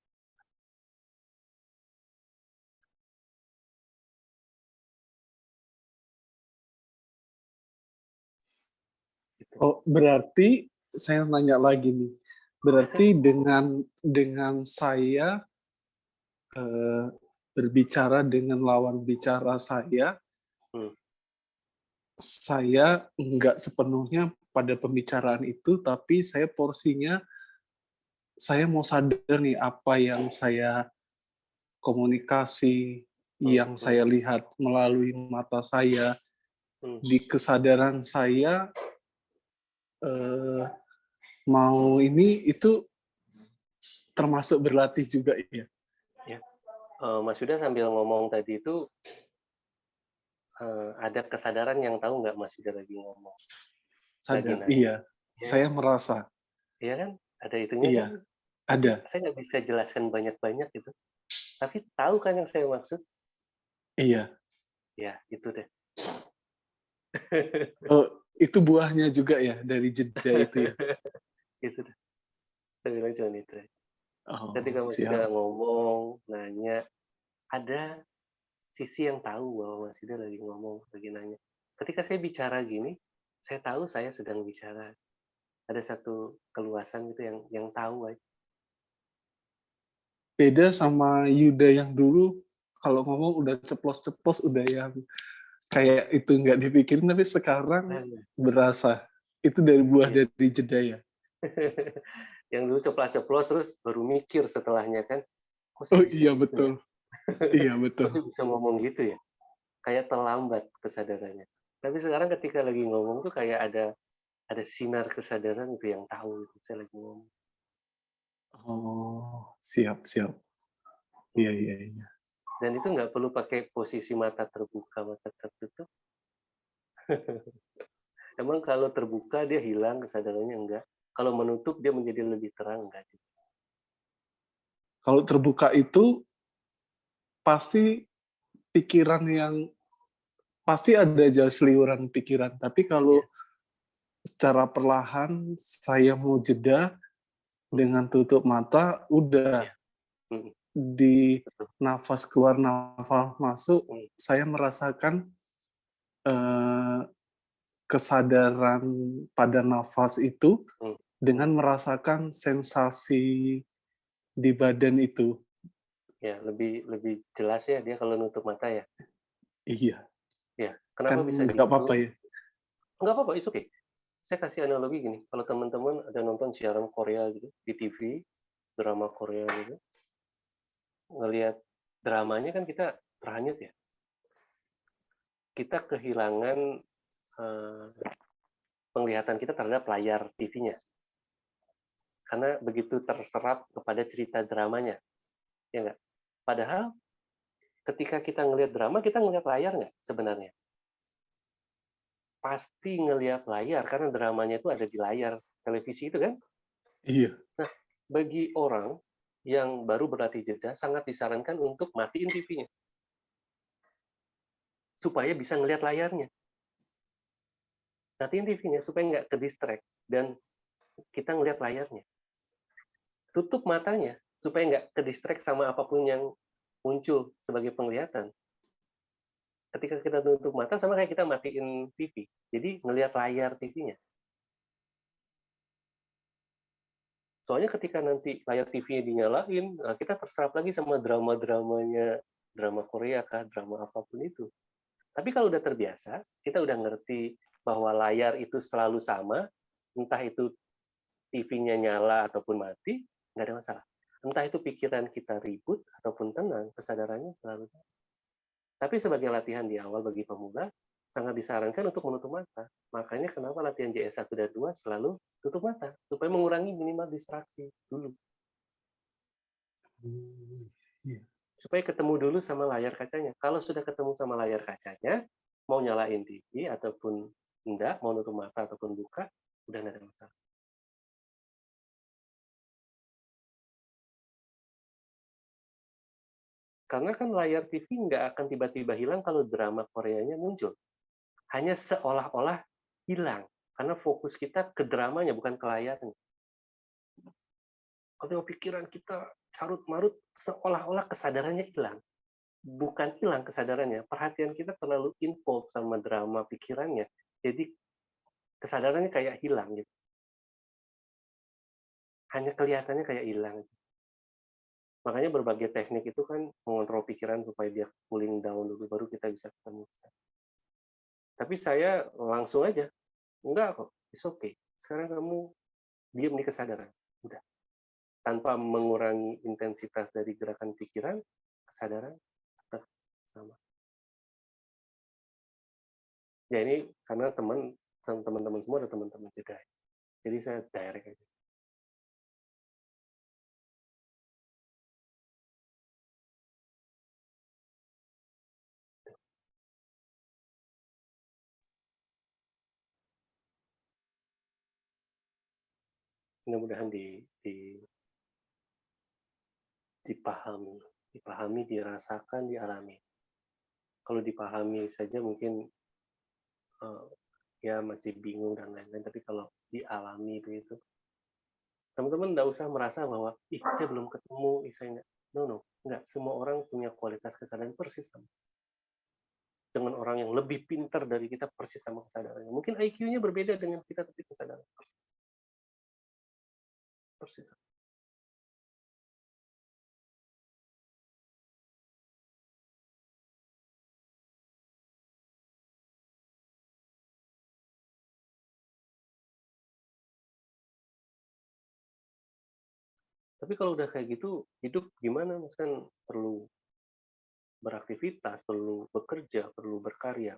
Gitu. Oh, berarti saya nanya lagi nih. Berarti dengan saya eh, berbicara dengan lawan bicara Hmm. saya nggak sepenuhnya pada pembicaraan itu, tapi saya porsinya, saya mau sadar nih apa yang saya komunikasi, Hmm. yang saya lihat melalui mata saya, Hmm. di kesadaran saya eh, mau ini itu termasuk berlatih juga ya. Ya. Mas Yuda sambil ngomong tadi itu ada kesadaran yang tahu nggak Mas Yuda lagi ngomong, lagi Sadar, nanya. iya. Ya, Saya merasa, iya kan? Ada itunya kan? iya, Tapi ada, saya nggak bisa jelaskan banyak-banyak gitu. Tapi tahu kan yang saya maksud? iya. Ya, itu deh. Oh, itu buahnya juga ya dari jeda itu ya. Itu deh. Saya bilang cuma itu. Oh, Ketika Mas Yuda siap. ngomong, nanya, ada sisi yang tahu bahwa Mas Yuda lagi ngomong, lagi nanya. Ketika saya bicara gini, saya tahu saya sedang bicara. Ada satu keluasan gitu yang tahu aja. Beda sama Yuda yang dulu, kalau ngomong udah ceplos-ceplos, udah yang kayak itu nggak dipikirin, tapi sekarang Nah, berasa. Itu dari buah iya. dari jeda ya. Yang dulu ceplas-ceplos terus baru mikir setelahnya kan, kok Oh saya bisa iya gitu ya? betul, iya Kok betul. saya bisa ngomong gitu ya? Kayak terlambat kesadarannya. Tapi sekarang ketika lagi ngomong tuh kayak ada sinar kesadaran itu yang tahu itu saya lagi ngomong. Oh, siap, siap. Iya, Hmm. iya, iya. Dan itu nggak perlu pakai posisi mata terbuka, mata tertutup. Emang kalau terbuka dia hilang kesadarannya enggak. Kalau menutup dia menjadi lebih terang enggak. Kalau terbuka itu pasti pikiran yang pasti ada aja seliuran pikiran. Tapi Ya. kalau secara perlahan saya mau jeda Hmm. dengan tutup mata, udah Ya. Hmm. di Betul. nafas keluar, nafas masuk, Hmm. saya merasakan eh, kesadaran pada nafas itu Hmm. Hmm. dengan merasakan sensasi di badan itu. Ya, lebih lebih jelas ya dia kalau nutup mata ya. Iya, Ya, kan kenapa bisa nggak gitu? apa-apa ya. Enggak apa-apa, it's okay. Saya kasih analogi gini, kalau teman-teman ada nonton siaran Korea gitu di TV, drama Korea gitu, ngelihat dramanya kan kita terhanyut ya. Kita kehilangan eh, penglihatan kita terhadap layar TV-nya karena begitu terserap kepada cerita dramanya, ya enggak? Padahal ketika kita ngelihat drama, kita ngelihat layar nggak sebenarnya? Pasti ngelihat layar karena dramanya itu ada di layar televisi itu kan. Iya, Nah, bagi orang yang baru berlatih jeda sangat disarankan untuk matiin TV-nya supaya bisa ngelihat layarnya. Matiin TV-nya supaya nggak ke distract dan kita ngelihat layarnya. Tutup matanya supaya nggak ke distract sama apapun yang muncul sebagai penglihatan. Ketika kita tutup mata sama kayak kita matiin TV. Jadi ngelihat layar TV-nya. Soalnya ketika nanti layar TV-nya dinyalain, nah kita terserap lagi sama drama-dramanya, drama Korea kah, drama apapun itu. Tapi kalau udah terbiasa, kita udah ngerti bahwa layar itu selalu sama, entah itu TV-nya nyala ataupun mati, nggak ada masalah. Entah itu pikiran kita ribut ataupun tenang, kesadarannya selalu sama. Tapi sebagai latihan di awal bagi pemula, sangat disarankan untuk menutup mata. Makanya kenapa latihan JS1 dan 2 selalu tutup mata, supaya mengurangi minimal distraksi dulu. hmm, iya. supaya ketemu dulu sama layar kacanya. Kalau sudah ketemu sama layar kacanya, mau nyalain TV ataupun enggak, mau nutup mata ataupun buka, udah nggak ada masalah. Karena kan layar TV nggak akan tiba-tiba hilang kalau drama Koreanya muncul. Hanya seolah-olah hilang. Karena fokus kita ke dramanya, bukan ke layarnya. Kalau pikiran kita carut-marut, seolah-olah kesadarannya hilang. Bukan hilang kesadarannya, perhatian kita terlalu involved sama drama pikirannya, jadi kesadarannya kayak hilang gitu. Hanya kelihatannya kayak hilang. Makanya berbagai teknik itu kan mengontrol pikiran supaya dia cooling down dulu, baru kita bisa ketemu. Tapi saya langsung aja, enggak kok, it's okay. Sekarang kamu diam di kesadaran, udah. Tanpa mengurangi intensitas dari gerakan pikiran, kesadaran tetap sama. Ya ini karena teman-teman semua ada teman-teman juga. Jadi saya direct aja. Mudah-mudahan dipahami, dirasakan, dialami. Kalau dipahami saja mungkin ya masih bingung dan lain-lain, tapi kalau dialami begitu, teman-teman nggak usah merasa bahwa ih saya belum ketemu, ih saya nggak, no, nggak. Semua orang punya kualitas kesadaran persis sama. Dengan orang yang lebih pintar dari kita persis sama kesadarannya. Mungkin IQ-nya berbeda dengan kita, tapi kesadaran persis. Tapi kalau udah kayak gitu, hidup gimana? Mas kan perlu beraktivitas, perlu bekerja, perlu berkarya,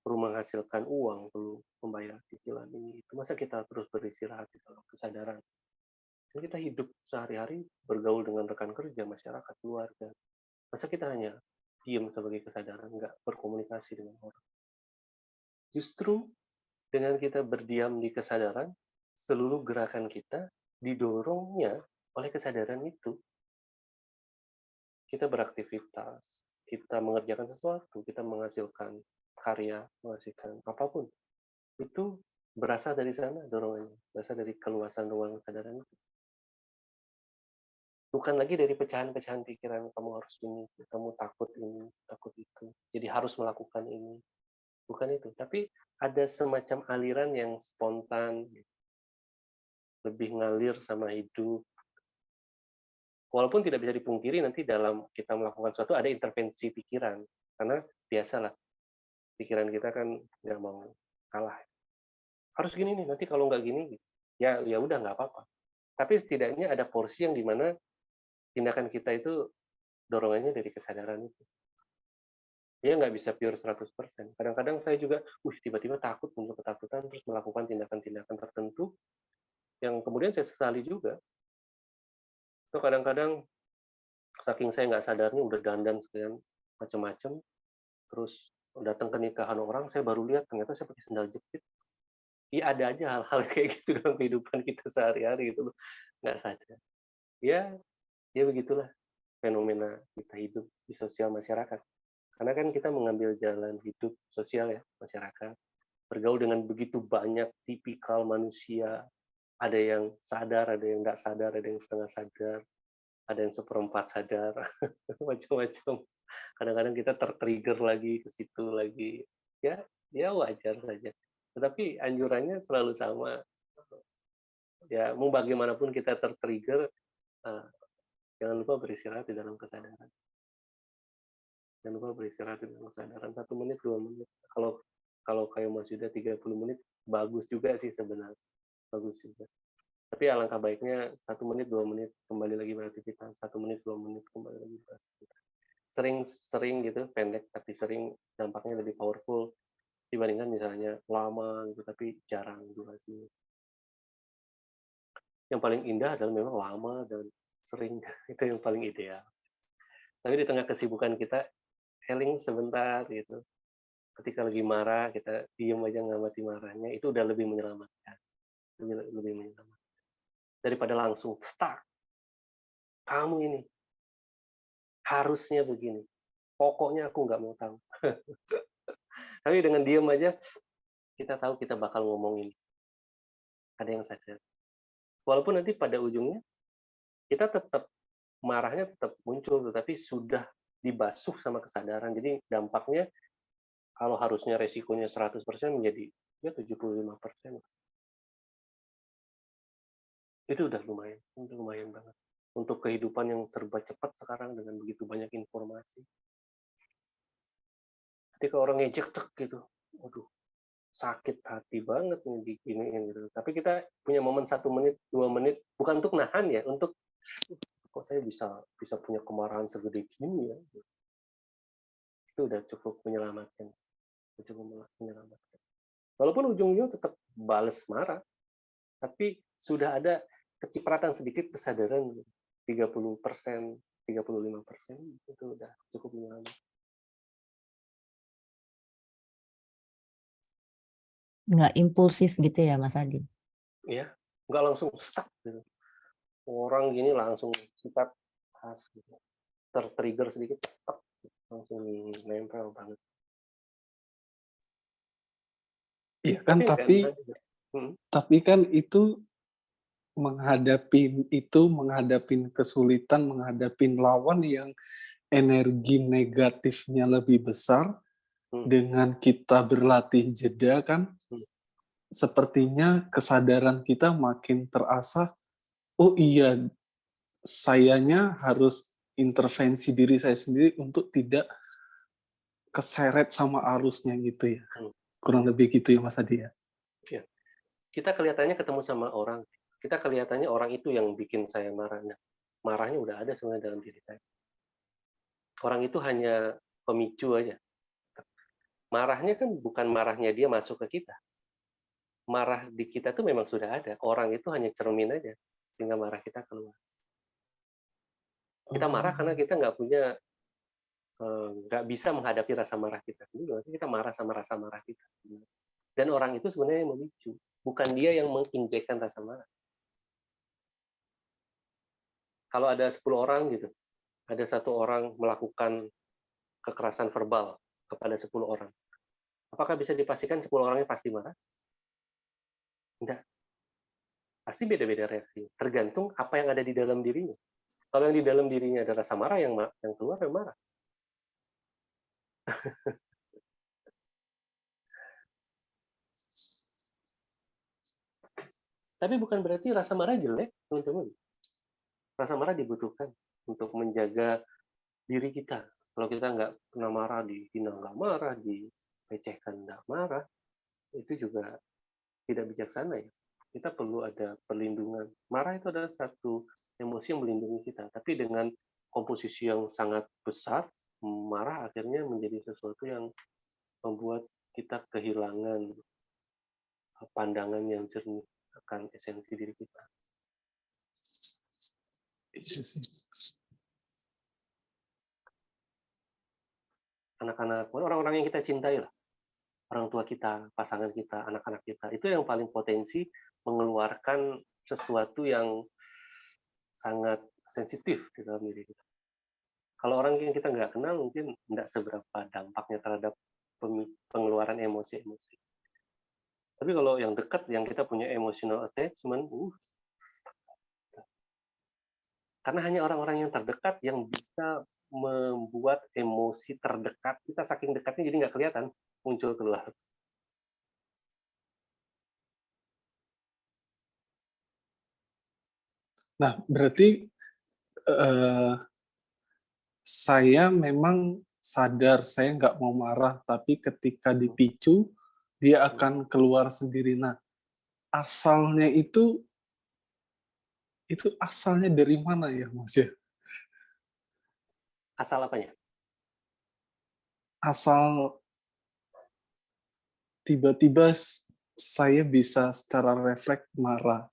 perlu menghasilkan uang, perlu membayar cicilan ini. Itu masa kita terus beristirahat di dalam kesadaran? Kan kita hidup sehari-hari bergaul dengan rekan kerja, masyarakat, keluarga. Masa kita hanya diam sebagai kesadaran, nggak berkomunikasi dengan orang? Justru dengan kita berdiam di kesadaran, seluruh gerakan kita didorongnya oleh kesadaran itu. Kita beraktivitas, kita mengerjakan sesuatu, kita menghasilkan karya, menghasilkan apapun. Itu berasal dari sana dorongannya, berasal dari keluasan ruang kesadaran itu. Bukan lagi dari pecahan-pecahan pikiran, kamu harus ini, kamu takut ini, takut itu, jadi harus melakukan ini. Bukan itu, tapi ada semacam aliran yang spontan, lebih ngalir sama hidup. Walaupun tidak bisa dipungkiri nanti dalam kita melakukan sesuatu ada intervensi pikiran, karena biasalah pikiran kita kan nggak mau kalah. Harus gini nih, nanti kalau nggak gini, ya udah nggak apa-apa. Tapi setidaknya ada porsi yang dimana tindakan kita itu dorongannya dari kesadaran itu. Dia nggak bisa pure 100%. Kadang-kadang saya juga, tiba-tiba takut, muncul ketakutan, terus melakukan tindakan-tindakan tertentu yang kemudian saya sesali juga. Itu kadang-kadang saking saya nggak sadarnya udah dandan sekian macam-macam, terus datang ke nikahan orang, saya baru lihat ternyata saya pakai sandal jepit. Iya ada aja hal-hal kayak gitu dalam kehidupan kita sehari-hari gitu loh, nggak sadar. Ya, ya begitulah fenomena kita hidup di sosial masyarakat. Karena kan kita mengambil jalan hidup sosial ya, masyarakat. Bergaul dengan begitu banyak tipikal manusia, ada yang sadar, ada yang nggak sadar, ada yang setengah sadar, ada yang seperempat sadar, macam-macam. Kadang-kadang kita tertrigger lagi ke situ lagi. Ya wajar saja. Tetapi anjurannya selalu sama. Ya, mau bagaimanapun kita tertrigger, jangan lupa beristirahat di dalam kesadaran. Jangan lupa beristirahat di dalam kesadaran 1 menit, 2 menit. Kalau kayak Mas Yuda 30 menit, bagus juga sih sebenarnya. Bagus juga. Tapi alangkah baiknya 1 menit, 2 menit kembali lagi beraktivitas. 1 menit, 2 menit kembali lagi beraktivitas. Sering gitu, pendek tapi sering, dampaknya lebih powerful dibandingkan misalnya lama gitu tapi jarang durasinya. Yang paling indah adalah memang lama dan sering, itu yang paling ideal. Tapi di tengah kesibukan kita, healing sebentar gitu. Ketika lagi marah, kita diem aja ngamati marahnya, itu udah lebih menyelamatkan. Lebih menyelamatkan. Daripada langsung stuck. Kamu ini harusnya begini. Pokoknya aku nggak mau tahu. Tapi dengan diem aja, kita tahu kita bakal ngomongin. Ada yang sadar. Walaupun nanti pada ujungnya, kita tetap marahnya tetap muncul, tetapi sudah dibasuh sama kesadaran. Jadi dampaknya, kalau harusnya resikonya 100% menjadi ya 75%. Itu udah lumayan banget. Untuk kehidupan yang serba cepat sekarang dengan begitu banyak informasi. Ketika orang ngejek tek gitu, waduh, sakit hati banget nih diginiin gitu. Tapi kita punya momen 1 menit, 2 menit, bukan untuk nahan ya, untuk kok saya bisa punya kemarahan segede gini ya. Itu udah cukup menyelamatkan. Walaupun ujung-ujungnya tetap bales marah, tapi sudah ada kecipratan sedikit kesadaran 30%, 35% itu udah cukup menyelamatkan. Nggak impulsif gitu ya Mas Adi? Ya, nggak langsung stuck gitu. Orang gini langsung sikat khas gitu. Tertrigger sedikit, stuck, langsung nempel banget. Iya kan, tapi kan itu menghadapi kesulitan, menghadapi lawan yang energi negatifnya lebih besar, dengan kita berlatih jeda kan, sepertinya kesadaran kita makin terasa, oh iya, sayanya harus intervensi diri saya sendiri untuk tidak keseret sama arusnya gitu ya. Kurang lebih gitu ya Mas Adi ya. Ya. Kita kelihatannya ketemu sama orang, kita kelihatannya orang itu yang bikin saya marah. Nah, marahnya udah ada sebenarnya dalam diri saya. Orang itu hanya pemicu aja. Marahnya kan bukan marahnya dia masuk ke kita. Marah di kita tuh memang sudah ada. Orang itu hanya cermin aja, sehingga marah kita keluar. Kita marah karena kita nggak bisa menghadapi rasa marah kita. Jadi kita marah sama rasa marah kita. Dan orang itu sebenarnya yang memicu, bukan dia yang menginjekkan rasa marah. Kalau ada 10 orang gitu, ada 1 orang melakukan kekerasan verbal kepada 10 orang. Apakah bisa dipastikan 10 orangnya pasti marah? Enggak. Pasti beda-beda reaksi. Tergantung apa yang ada di dalam dirinya. Kalau yang di dalam dirinya ada rasa marah, yang keluar yang marah. Tapi bukan berarti rasa marah jelek, teman-teman. Rasa marah dibutuhkan untuk menjaga diri kita. Kalau kita nggak pernah marah, dihina nggak marah, dilecehkan nggak marah, itu juga tidak bijaksana ya. Kita perlu ada perlindungan. Marah itu adalah satu emosi yang melindungi kita. Tapi dengan komposisi yang sangat besar, marah akhirnya menjadi sesuatu yang membuat kita kehilangan pandangan yang jernih akan esensi diri kita. Iya sih. Anak-anak, orang-orang yang kita cintai lah. Orang tua kita, pasangan kita, anak-anak kita. Itu yang paling potensi mengeluarkan sesuatu yang sangat sensitif di dalam diri kita. Kalau orang yang kita nggak kenal, mungkin nggak seberapa dampaknya terhadap pengeluaran emosi-emosi. Tapi kalau yang dekat, yang kita punya emotional attachment, karena hanya orang-orang yang terdekat yang bisa membuat emosi terdekat kita saking dekatnya jadi nggak kelihatan muncul keluar. Nah, berarti saya memang sadar saya nggak mau marah, tapi ketika dipicu, dia akan keluar sendiri. Nah, asalnya itu asalnya dari mana ya, Mas ya? Asal apanya? Asal tiba-tiba saya bisa secara refleks marah.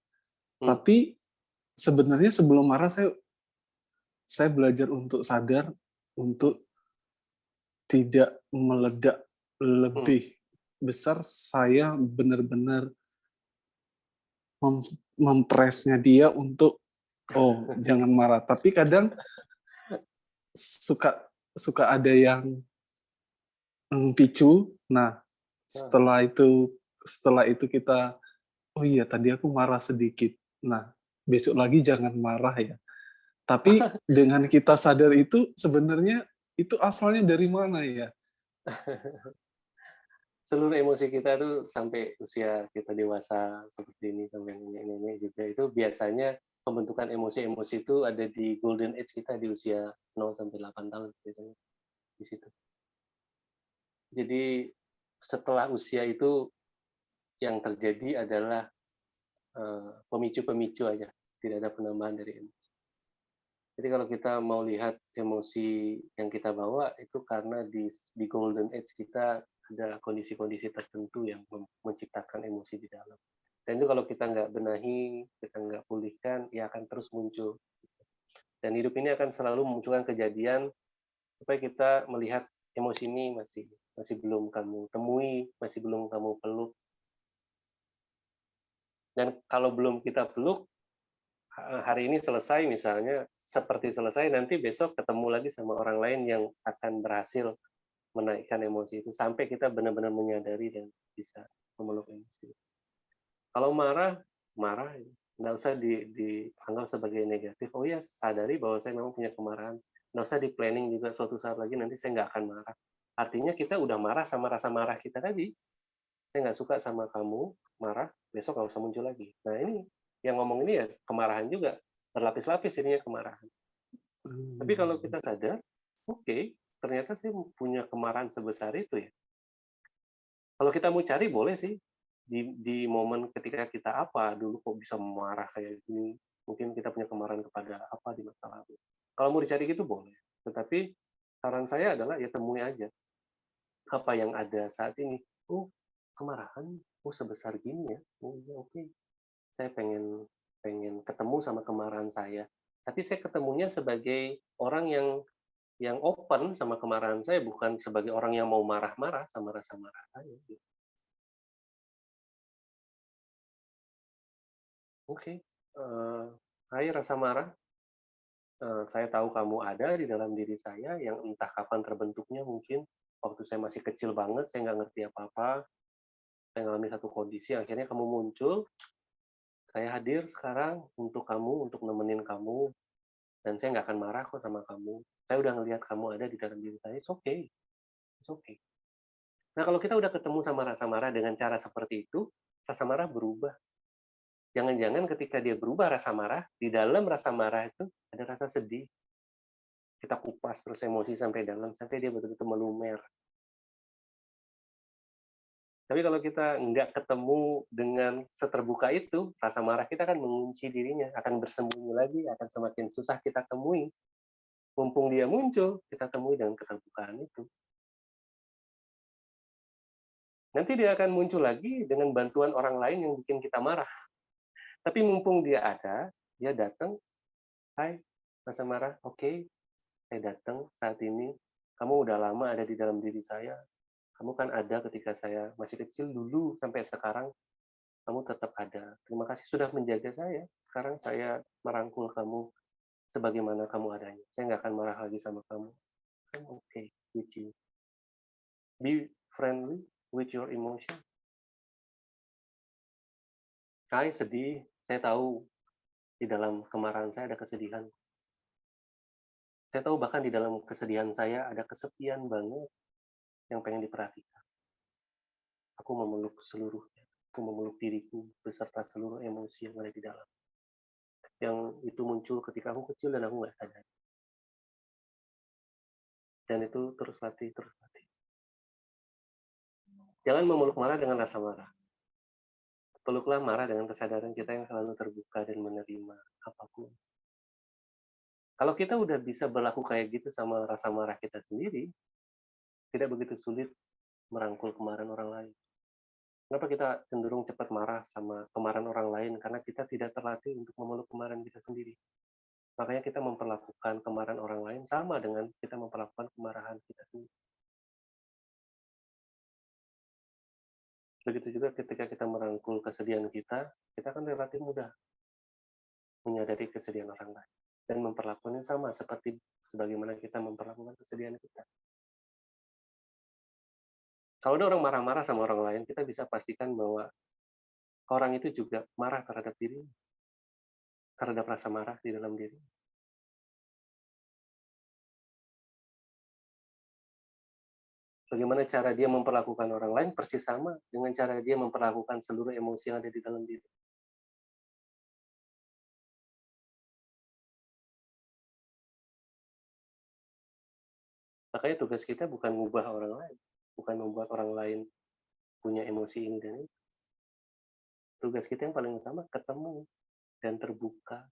Tapi sebenarnya sebelum marah saya belajar untuk sadar, untuk tidak meledak Hmm. lebih besar. Saya benar-benar mempresnya dia untuk, oh jangan marah. Tapi kadang suka ada yang picu. Nah, setelah itu kita, oh iya tadi aku marah sedikit. Nah, besok lagi jangan marah ya. Tapi dengan kita sadar itu sebenarnya itu asalnya dari mana ya? Seluruh emosi kita tuh sampai usia kita dewasa seperti ini, sampai nenek-nenek juga, itu biasanya pembentukan emosi-emosi itu ada di golden age kita di usia 0 sampai 8 tahun biasanya di situ. Jadi setelah usia itu yang terjadi adalah pemicu-pemicu aja, tidak ada penambahan dari emosi. Jadi kalau kita mau lihat emosi yang kita bawa itu karena di golden age kita ada kondisi-kondisi tertentu yang menciptakan emosi di dalam. Dan itu kalau kita nggak benahi, kita nggak pulihkan, ya akan terus muncul. Dan hidup ini akan selalu memunculkan kejadian supaya kita melihat emosi ini masih belum kamu temui, masih belum kamu peluk. Dan kalau belum kita peluk, hari ini selesai misalnya, seperti selesai, nanti besok ketemu lagi sama orang lain yang akan berhasil menaikkan emosi itu, sampai kita benar-benar menyadari dan bisa memeluk emosi. Kalau marah, nggak usah dianggap sebagai negatif. Oh ya, sadari bahwa saya memang punya kemarahan. Nggak usah di-planning juga suatu saat lagi nanti saya nggak akan marah. Artinya kita udah marah sama rasa marah kita tadi. Saya nggak suka sama kamu, marah, besok nggak usah muncul lagi. Nah ini, yang ngomong ini ya kemarahan juga. Berlapis-lapis ininya kemarahan. Tapi kalau kita sadar, oke, ternyata saya punya kemarahan sebesar itu ya. Kalau kita mau cari boleh sih, di momen ketika kita apa, dulu kok bisa marah kayak gini, mungkin kita punya kemarahan kepada apa di masa lalu. Kalau mau dicari gitu boleh. Tetapi saran saya adalah ya temui aja apa yang ada saat ini. Oh, kemarahan, oh sebesar gini ya. Oh ya oke. Saya pengen pengen ketemu sama kemarahan saya. Tapi saya ketemunya sebagai orang yang open sama kemarahan saya, bukan sebagai orang yang mau marah-marah sama rasa marah saya. Oke, hai rasa marah, saya tahu kamu ada di dalam diri saya yang entah kapan terbentuknya, mungkin waktu saya masih kecil banget, saya nggak ngerti apa-apa, saya ngalami satu kondisi, akhirnya kamu muncul, saya hadir sekarang untuk kamu, untuk nemenin kamu, dan saya nggak akan marah kok sama kamu. Saya udah ngelihat kamu ada di dalam diri saya, it's okay, it's okay. Nah, kalau kita udah ketemu sama rasa marah dengan cara seperti itu, rasa marah berubah. Jangan-jangan ketika dia berubah rasa marah, di dalam rasa marah itu ada rasa sedih. Kita kupas terus emosi sampai dalam, sampai dia betul-betul melumer. Tapi kalau kita nggak ketemu dengan seterbuka itu, rasa marah kita akan mengunci dirinya, akan bersembunyi lagi, akan semakin susah kita temui. Mumpung dia muncul, kita temui dengan keterbukaan itu. Nanti dia akan muncul lagi dengan bantuan orang lain yang bikin kita marah. Tapi mumpung dia ada, dia datang, hai, rasa marah, oke, saya datang saat ini, kamu udah lama ada di dalam diri saya, kamu kan ada ketika saya masih kecil dulu sampai sekarang, kamu tetap ada. Terima kasih sudah menjaga saya. Sekarang saya merangkul kamu sebagaimana kamu adanya. Saya nggak akan marah lagi sama kamu. I'm okay with you. Be friendly with your emotion. Saya sedih, saya tahu di dalam kemarahan saya ada kesedihan. Saya tahu bahkan di dalam kesedihan saya ada kesepian banget yang pengen diperhatikan. Aku memeluk seluruhnya. Aku memeluk diriku beserta seluruh emosi yang ada di dalam. Yang itu muncul ketika aku kecil dan aku nggak sadar. Dan itu terus latih, terus latih. Jangan memeluk marah dengan rasa marah. Peluklah marah dengan kesadaran kita yang selalu terbuka dan menerima apapun. Kalau kita udah bisa berlaku kayak gitu sama rasa marah kita sendiri, tidak begitu sulit merangkul kemarahan orang lain. Kenapa kita cenderung cepat marah sama kemarahan orang lain? Karena kita tidak terlatih untuk memeluk kemarahan kita sendiri. Makanya kita memperlakukan kemarahan orang lain sama dengan kita memperlakukan kemarahan kita sendiri. Begitu juga ketika kita merangkul kesedihan kita kan relatif mudah menyadari kesedihan orang lain dan memperlakukannya sama seperti sebagaimana kita memperlakukan kesedihan kita. Kalau ada orang marah-marah sama orang lain, kita bisa pastikan bahwa orang itu juga marah terhadap diri, terhadap rasa marah di dalam diri. Bagaimana cara dia memperlakukan orang lain persis sama dengan cara dia memperlakukan seluruh emosi yang ada di dalam diri. Makanya tugas kita bukan mengubah orang lain, bukan membuat orang lain punya emosi ini dan itu. Tugas kita yang paling utama ketemu dan terbuka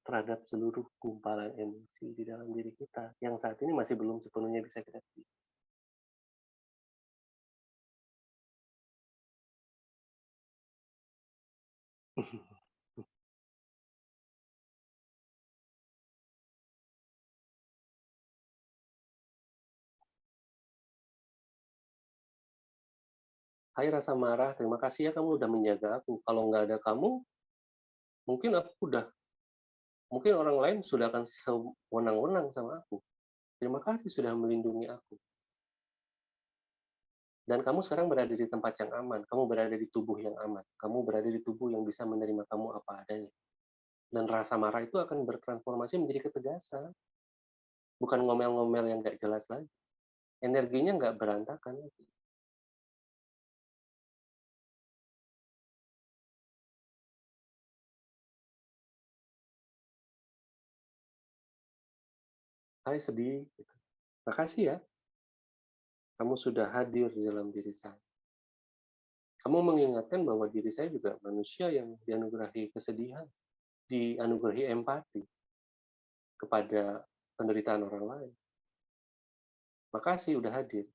terhadap seluruh gumpalan emosi di dalam diri kita yang saat ini masih belum sepenuhnya bisa kita terima. Hai rasa marah, terima kasih ya kamu udah menjaga aku. Kalau nggak ada kamu, mungkin orang lain sudah akan sewenang-wenang sama aku. Terima kasih sudah melindungi aku. Dan kamu sekarang berada di tempat yang aman, kamu berada di tubuh yang aman, kamu berada di tubuh yang bisa menerima kamu apa adanya. Dan rasa marah itu akan bertransformasi menjadi ketegasan. Bukan ngomel-ngomel yang nggak jelas lagi. Energinya nggak berantakan lagi. Saya sedih. Makasih ya, kamu sudah hadir di dalam diri saya. Kamu mengingatkan bahwa diri saya juga manusia yang dianugerahi kesedihan, dianugerahi empati kepada penderitaan orang lain. Makasih udah hadir.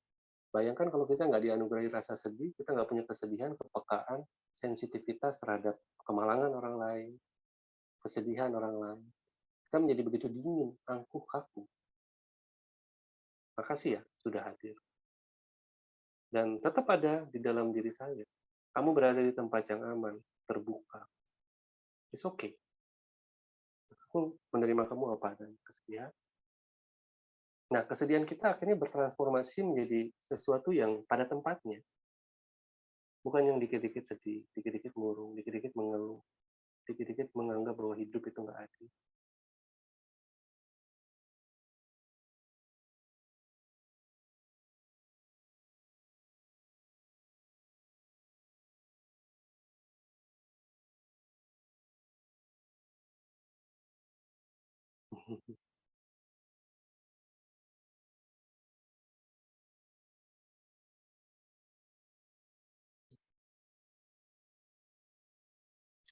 Bayangkan kalau kita nggak dianugerahi rasa sedih, kita nggak punya kesedihan, kepekaan, sensitivitas terhadap kemalangan orang lain, kesedihan orang lain. Kita menjadi begitu dingin, angkuh, kaku. Makasih ya sudah hadir. Dan tetap ada di dalam diri saya. Kamu berada di tempat yang aman, terbuka. It's okay. Aku menerima kamu apa adanya, kesedihan. Nah, kesedihan kita akhirnya bertransformasi menjadi sesuatu yang pada tempatnya. Bukan yang dikit-dikit sedih, dikit-dikit murung, dikit-dikit mengeluh, dikit-dikit menganggap bahwa hidup itu nggak adil.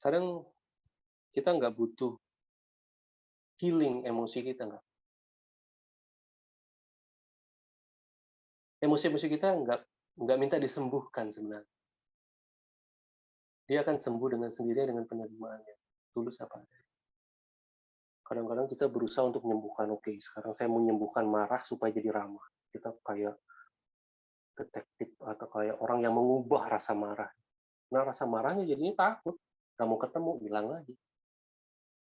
Kadang kita nggak butuh healing emosi kita, nggak. Emosi-emosi kita nggak minta disembuhkan sebenarnya. Dia akan sembuh dengan sendirinya dengan penerimaannya. Tulus apa adanya. Kadang-kadang kita berusaha untuk menyembuhkan, oke, sekarang saya mau menyembuhkan marah supaya jadi ramah. Kita kayak detektif atau kayak orang yang mengubah rasa marah. Nah, rasa marahnya jadinya takut. Nggak mau ketemu, bilang lagi.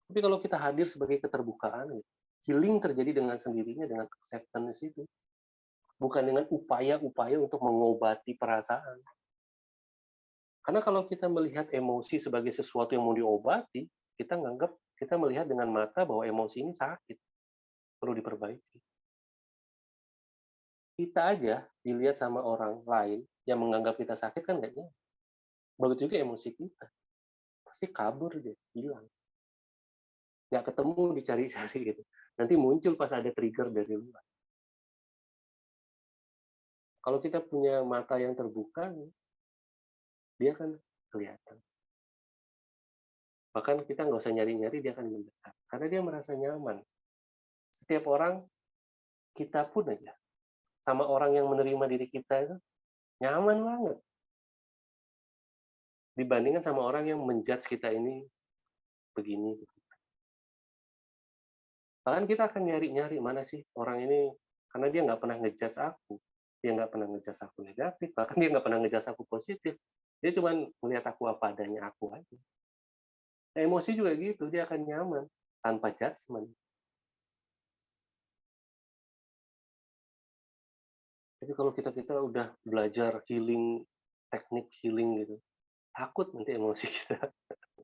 Tapi kalau kita hadir sebagai keterbukaan, healing terjadi dengan sendirinya, dengan acceptance itu. Bukan dengan upaya-upaya untuk mengobati perasaan. Karena kalau kita melihat emosi sebagai sesuatu yang mau diobati, kita melihat dengan mata bahwa emosi ini sakit, perlu diperbaiki. Kita aja dilihat sama orang lain yang menganggap kita sakit kan nggak nyaman. Begitu juga emosi kita. Pasti kabur dia, hilang. Nggak ketemu, dicari-cari gitu. Nanti muncul pas ada trigger dari luar. Kalau kita punya mata yang terbuka, dia akan kelihatan. Bahkan kita nggak usah nyari-nyari, dia akan mendekat. Karena dia merasa nyaman. Setiap orang, kita pun aja, sama orang yang menerima diri kita itu, nyaman banget. Dibandingkan sama orang yang menjudge kita ini begini. Bahkan kita akan nyari-nyari mana sih orang ini, karena dia nggak pernah ngejudge aku. Dia nggak pernah ngejudge aku negatif, bahkan dia nggak pernah ngejudge aku positif. Dia cuma melihat aku apa adanya aku aja. Nah, emosi juga gitu, dia akan nyaman tanpa judgement. Tapi kalau kita udah belajar healing, teknik healing gitu, takut nanti emosi kita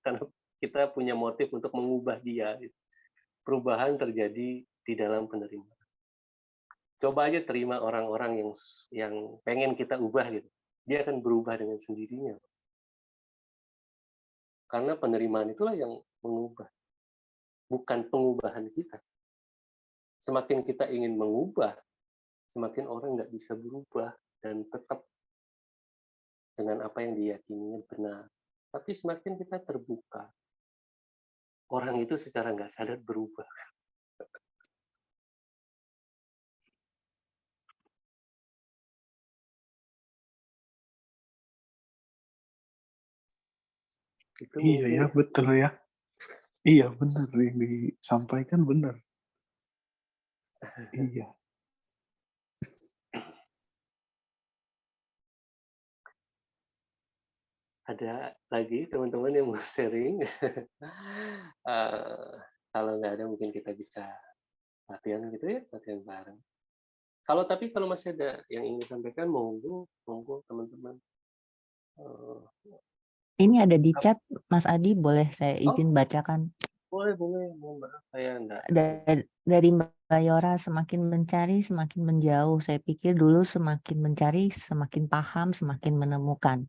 karena kita punya motif untuk mengubah dia. Gitu. Perubahan terjadi di dalam penerimaan. Coba aja terima orang-orang yang pengen kita ubah gitu. Dia akan berubah dengan sendirinya. Karena penerimaan itulah yang mengubah, bukan pengubahan kita. Semakin kita ingin mengubah, semakin orang nggak bisa berubah dan tetap dengan apa yang diyakininya benar. Tapi semakin kita terbuka, orang itu secara nggak sadar berubah. Itu Iya mungkin ya, betul ya. Iya benar yang disampaikan benar. Iya. ada lagi teman-teman yang mau sharing. Kalau nggak ada mungkin kita bisa latihan gitu ya, latihan bareng. Kalau masih ada yang ingin disampaikan, monggo teman-teman. Ini ada di chat, Mas Adi, boleh saya Oh, izin bacakan? boleh, mohon maaf saya enggak. Dari Mbak Yora, semakin mencari, semakin menjauh. Saya pikir dulu semakin mencari, semakin paham, semakin menemukan.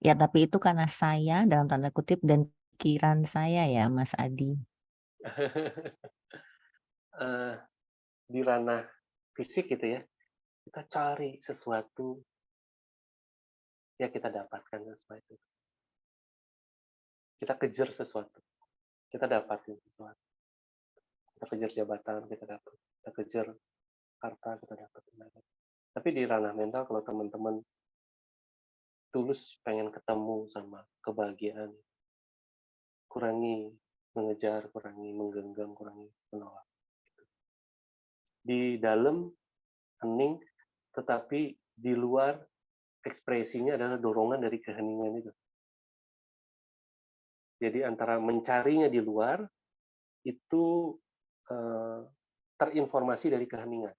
Ya, tapi itu karena saya, dalam tanda kutip, dan pikiran saya ya, Mas Adi. Di ranah fisik gitu ya, kita cari sesuatu, ya kita dapatkan sesuatu. Kita kejar sesuatu, kita dapatin sesuatu. Kita kejar jabatan, kita dapat. Kita kejar harta, kita dapat. Tapi di ranah mental, kalau teman-teman tulus pengen ketemu sama kebahagiaan, kurangi mengejar, kurangi menggenggam, kurangi menolak. Di dalam hening, tetapi di luar ekspresinya adalah dorongan dari keheningan itu. Jadi antara mencarinya di luar itu terinformasi dari keheningan.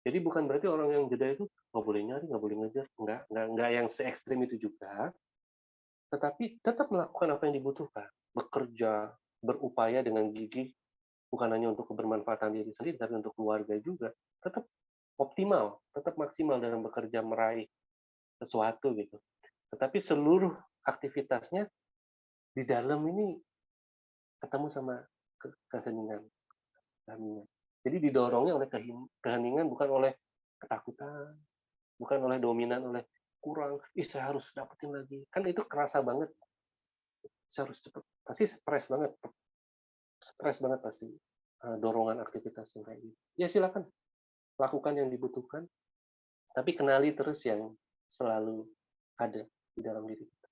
Jadi bukan berarti orang yang jeda itu nggak boleh nyari, nggak boleh ngejar, nggak yang se ekstrim itu juga, tetapi tetap melakukan apa yang dibutuhkan, bekerja, berupaya dengan gigih, bukan hanya untuk kebermanfaatan diri sendiri, tapi untuk keluarga juga, tetap optimal, tetap maksimal dalam bekerja meraih sesuatu gitu. Tetapi seluruh aktivitasnya di dalam ini ketemu sama keheningan. Jadi didorongnya oleh keheningan, bukan oleh ketakutan, bukan oleh dominan, oleh kurang, saya harus dapetin lagi. Kan itu kerasa banget. Saya harus cepat. Pasti stres banget. Stres banget pasti. Dorongan aktivitas yang kayak gitu. Ya silakan. Lakukan yang dibutuhkan. Tapi kenali terus yang selalu ada di dalam diri kita.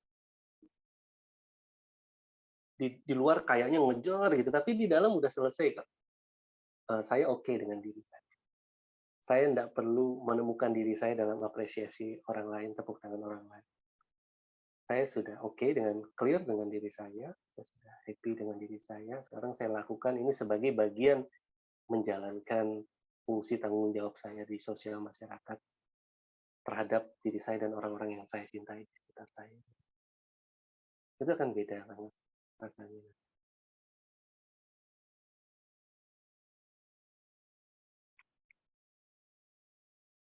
Di luar kayaknya ngejar gitu, tapi di dalam udah selesai kok. Saya oke dengan diri saya. Saya tidak perlu menemukan diri saya dalam apresiasi orang lain, tepuk tangan orang lain. Saya sudah oke dengan clear dengan diri saya sudah happy dengan diri saya. Sekarang saya lakukan ini sebagai bagian menjalankan fungsi tanggung jawab saya di sosial masyarakat terhadap diri saya dan orang-orang yang saya cintai di sekitar saya. Itu akan beda banget rasanya.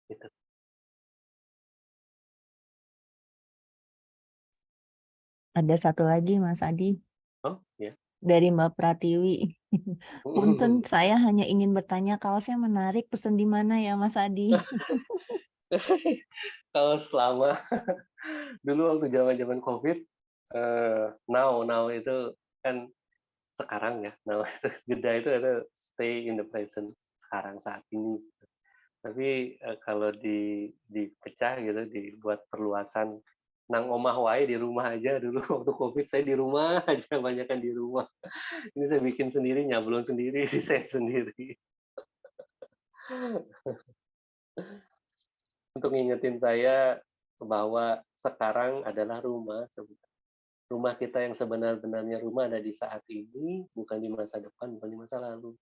Gitu. Ada satu lagi, Mas Adi, Oh, ya. dari Mbak Pratiwi. Punten, saya hanya ingin bertanya, kaosnya menarik, pesen di mana ya, Mas Adi? Kalau selama dulu waktu zaman COVID, now itu kan sekarang ya, now itu jeda itu ada stay in the present sekarang saat ini. Tapi kalau dipecah gitu, dibuat perluasan nang omah wae di rumah aja dulu waktu Covid saya di rumah aja, banyakan di rumah. Ini saya bikin sendiri, nyablon sendiri, desain sendiri. Untuk ngingetin saya bahwa sekarang adalah rumah sebenarnya. Rumah kita yang sebenar-benarnya rumah ada di saat ini, bukan di masa depan, bukan di masa lalu.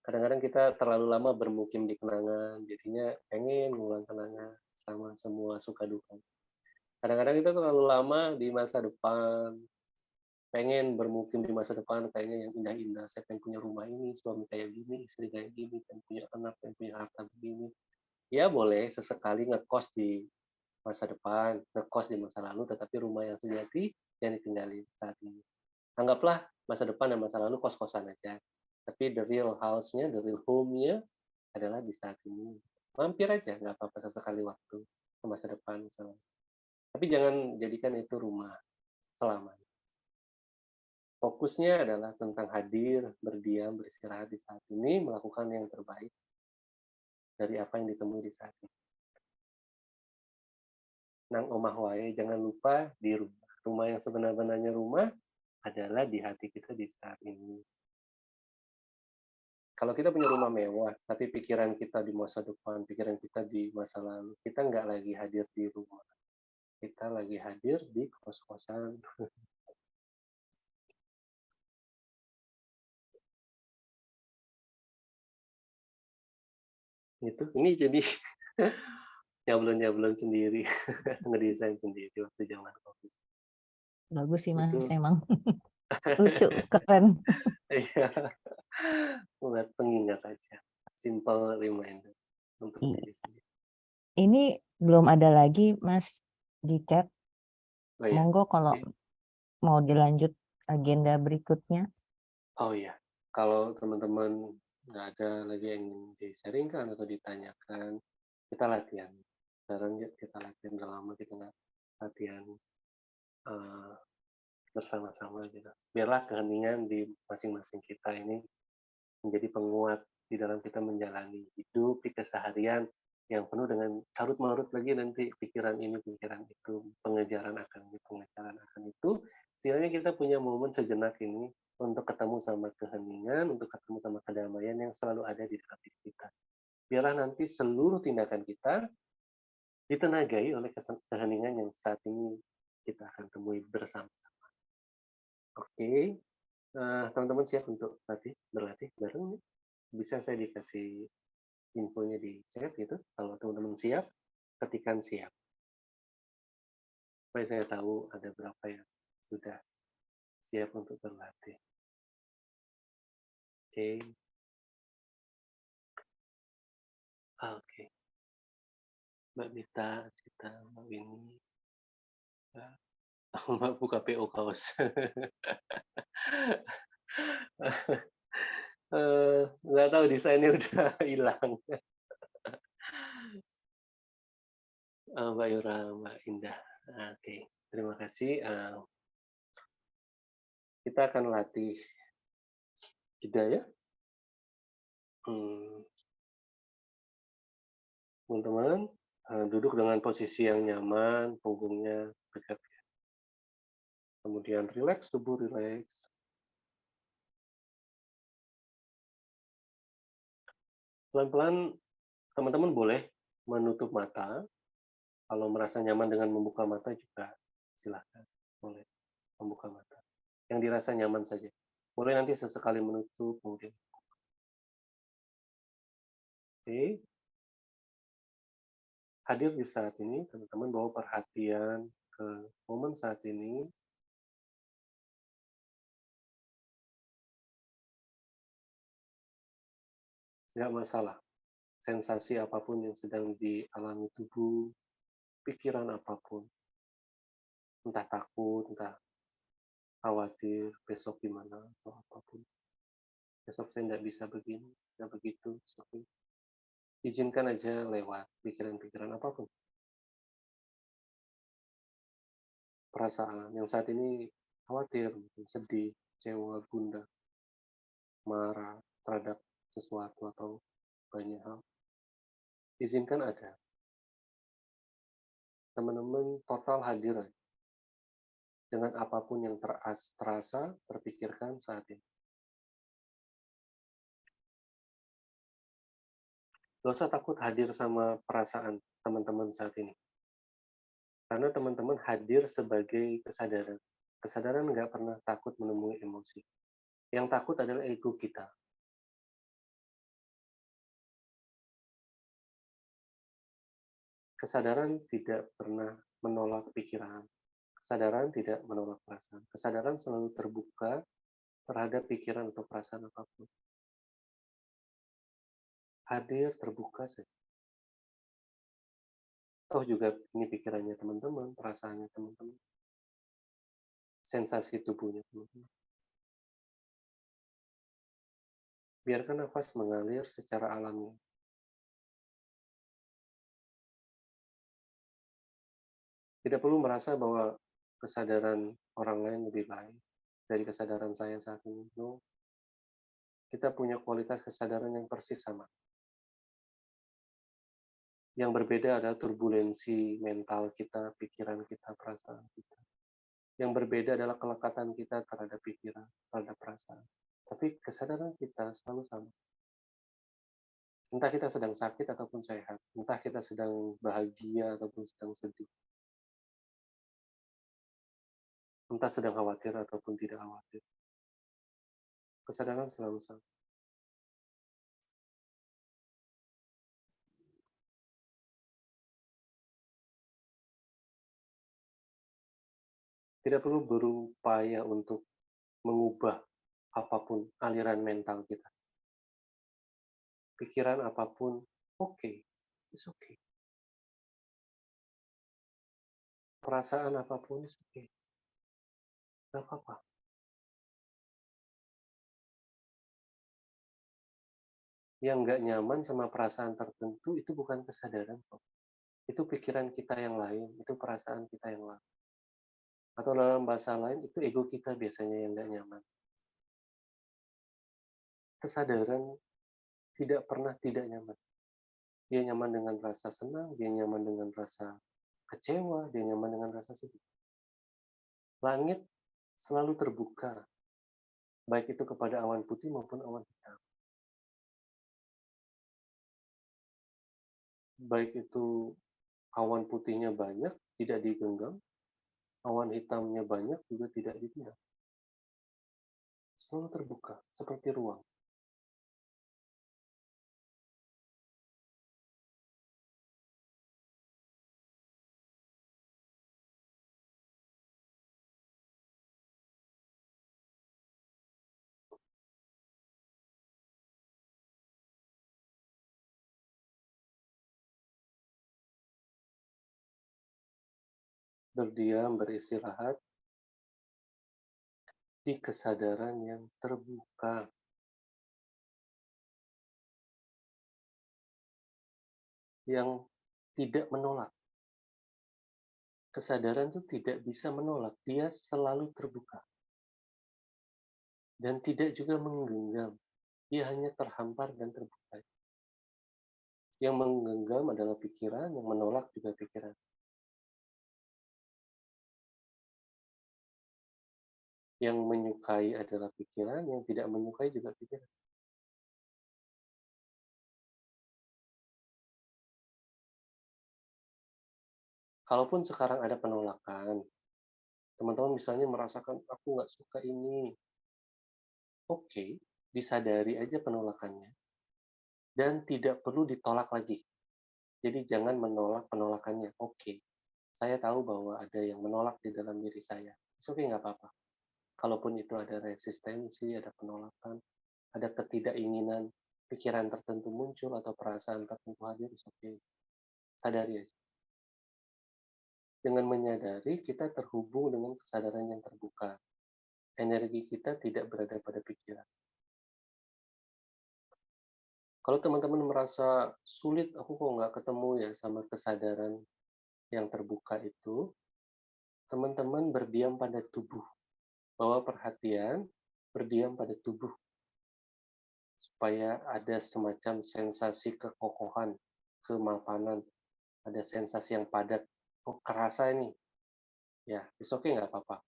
Kadang-kadang kita terlalu lama bermukim di kenangan, jadinya pengen ngulang kenangan sama semua suka duka. Kadang-kadang kita terlalu lama di masa depan, pengen bermukim di masa depan kayaknya yang indah-indah. Saya pengen punya rumah ini, suami kayak gini, istri kayak gini, pengen punya anak, pengen punya harta begini. Ya boleh sesekali ngekos di masa depan, ngekos di masa lalu, tetapi rumah yang sejati yang ditinggali saat ini. Anggaplah masa depan dan masa lalu kos-kosan aja. Tapi the real house-nya, the real home-nya adalah di saat ini. Mampir aja, nggak apa-apa sesekali waktu ke masa depan misalnya. Tapi jangan jadikan itu rumah selamanya. Fokusnya adalah tentang hadir, berdiam, beristirahat di saat ini, melakukan yang terbaik dari apa yang ditemui di saat ini. Nang omah wae, jangan lupa di rumah. Rumah yang sebenar-benarnya rumah adalah di hati kita di saat ini. Kalau kita punya rumah mewah, tapi pikiran kita di masa depan, pikiran kita di masa lalu, kita nggak lagi hadir di rumah. Kita lagi hadir di kos-kosan. Gitu. Ini jadi nyablon-nyablon sendiri, ngedesain sendiri waktu zaman Covid. Bagus sih Mas, Itu emang. Lucu, keren. iya, buat pengingat aja. Simple reminder untuk I- diri sendiri. Ini belum ada lagi Mas di chat. Oh ya, Monggo kalau oke. mau dilanjut agenda berikutnya. Oh iya, kalau teman-teman nggak ada lagi yang ingin di-sharingkan atau ditanyakan, kita latihan. Sekarang yuk kita latihan, udah lama kita nggak latihan eh, bersama-sama gitu. Biarlah keheningan di masing-masing kita ini menjadi penguat di dalam kita menjalani hidup di keseharian yang penuh dengan carut marut lagi nanti pikiran ini pikiran itu pengejaran akan ini pengejaran akan itu. Setidaknya kita punya momen sejenak ini untuk ketemu sama keheningan, untuk ketemu sama kedamaian yang selalu ada di dalam diri kita. Biarlah nanti seluruh tindakan kita ditenagai oleh keheningan yang saat ini kita akan temui bersama. Oke, teman-teman siap untuk berlatih bareng? Bisa saya dikasih infonya di chat gitu. Kalau teman-teman siap, ketikkan siap. Supaya saya tahu ada berapa yang sudah siap untuk berlatih. Oke. Oke. Mbak Mita, Sita, Mbak Winnie, Mbak buka PO kaos. Nggak tahu desainnya udah hilang. Mbak Yura, Mbak Indah. Oke, terima kasih. Kita akan latih jeda ya. Teman-teman, duduk dengan posisi yang nyaman, punggungnya tegak. Kemudian rileks, tubuh rileks. Pelan-pelan teman-teman boleh menutup mata. Kalau merasa nyaman dengan membuka mata juga silahkan. Boleh membuka mata. Yang dirasa nyaman saja. Boleh nanti sesekali menutup, kemudian. Oke. Hadir di saat ini, teman-teman bawa perhatian ke momen saat ini. Tidak masalah. Sensasi apapun yang sedang dialami tubuh, pikiran apapun. Entah takut, entah khawatir, besok gimana, atau apapun. Besok saya tidak bisa begini, tidak begitu. Izinkan aja lewat pikiran-pikiran apapun. Perasaan yang saat ini khawatir, sedih, kecewa, gundah, marah terhadap sesuatu atau banyak hal. Izinkan ada. teman-teman total hadir dengan apapun yang terasa, terpikirkan saat ini. Gak usah takut hadir sama perasaan teman-teman saat ini. Karena teman-teman hadir sebagai kesadaran. Kesadaran nggak pernah takut menemui emosi. Yang takut adalah ego kita. Kesadaran tidak pernah menolak pikiran. Kesadaran tidak menolak perasaan. Kesadaran selalu terbuka terhadap pikiran atau perasaan apapun. Hadir, terbuka saja. Toh juga ini pikirannya teman-teman, perasaannya teman-teman, sensasi tubuhnya teman-teman. Biarkan nafas mengalir secara alami. Tidak perlu merasa bahwa kesadaran orang lain lebih baik dari kesadaran saya saat ini. No. Kita punya kualitas kesadaran yang persis sama. Yang berbeda adalah turbulensi mental kita, pikiran kita, perasaan kita. Yang berbeda adalah kelekatan kita terhadap pikiran, terhadap perasaan. Tapi kesadaran kita selalu sama. Entah kita sedang sakit ataupun sehat, entah kita sedang bahagia ataupun sedang sedih, entah sedang khawatir ataupun tidak khawatir. Kesadaran selalu sama. Tidak perlu berupaya untuk mengubah apapun aliran mental kita. Pikiran apapun, it's okay. Perasaan apapun, it's okay. Gak apa-apa. Yang nggak nyaman sama perasaan tertentu itu bukan kesadaran kok. Itu pikiran kita yang lain, itu perasaan kita yang lain. Atau dalam bahasa lain, itu ego kita biasanya yang nggak nyaman. Kesadaran tidak pernah tidak nyaman. Dia nyaman dengan rasa senang, dia nyaman dengan rasa kecewa, dia nyaman dengan rasa sedih. Langit selalu terbuka, baik itu kepada awan putih maupun awan hitam. Baik itu awan putihnya banyak, tidak digenggam, awan hitamnya banyak, juga tidak digenggam. Selalu terbuka, seperti ruang. Berdiam, beristirahat di kesadaran yang terbuka. Yang tidak menolak. Kesadaran itu tidak bisa menolak, dia selalu terbuka. Dan tidak juga menggenggam, dia hanya terhampar dan terbuka. Yang menggenggam adalah pikiran, yang menolak juga pikiran. Yang menyukai adalah pikiran, yang tidak menyukai juga pikiran. Kalaupun sekarang ada penolakan, teman-teman misalnya merasakan, aku nggak suka ini. Oke, disadari aja penolakannya. Dan tidak perlu ditolak lagi. Jadi jangan menolak penolakannya. Oke, saya tahu bahwa ada yang menolak di dalam diri saya. Oke, nggak apa-apa. Kalaupun itu ada resistensi, ada penolakan, ada ketidakinginan, pikiran tertentu muncul atau perasaan tertentu hadir, oke. Sadari aja. Dengan menyadari, kita terhubung dengan kesadaran yang terbuka. Energi kita tidak berada pada pikiran. Kalau teman-teman merasa sulit, aku kok nggak ketemu ya sama kesadaran yang terbuka itu, teman-teman berdiam pada tubuh. Bawa perhatian, berdiam pada tubuh. Supaya ada semacam sensasi kekokohan, kemapanan, ada sensasi yang padat Oh, kerasa ini. Ya, it's okay, nggak apa-apa.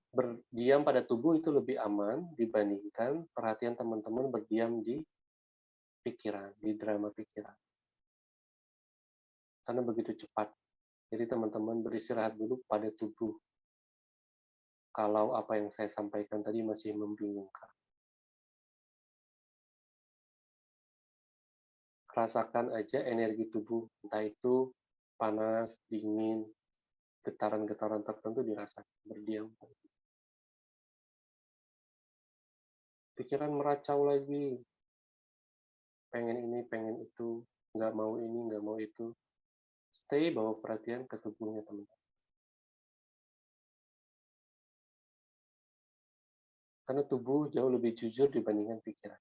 Berdiam pada tubuh itu lebih aman dibandingkan perhatian teman-teman berdiam di pikiran, di drama pikiran. Karena begitu cepat. Jadi teman-teman beristirahat dulu pada tubuh. Kalau apa yang saya sampaikan tadi masih membingungkan. Rasakan aja energi tubuh, entah itu panas, dingin, getaran-getaran tertentu dirasakan, berdiam. Pikiran meracau lagi, pengen ini, pengen itu, nggak mau ini, nggak mau itu. Stay bawa perhatian ke tubuhnya teman-teman. Karena tubuh jauh lebih jujur dibandingkan pikiran.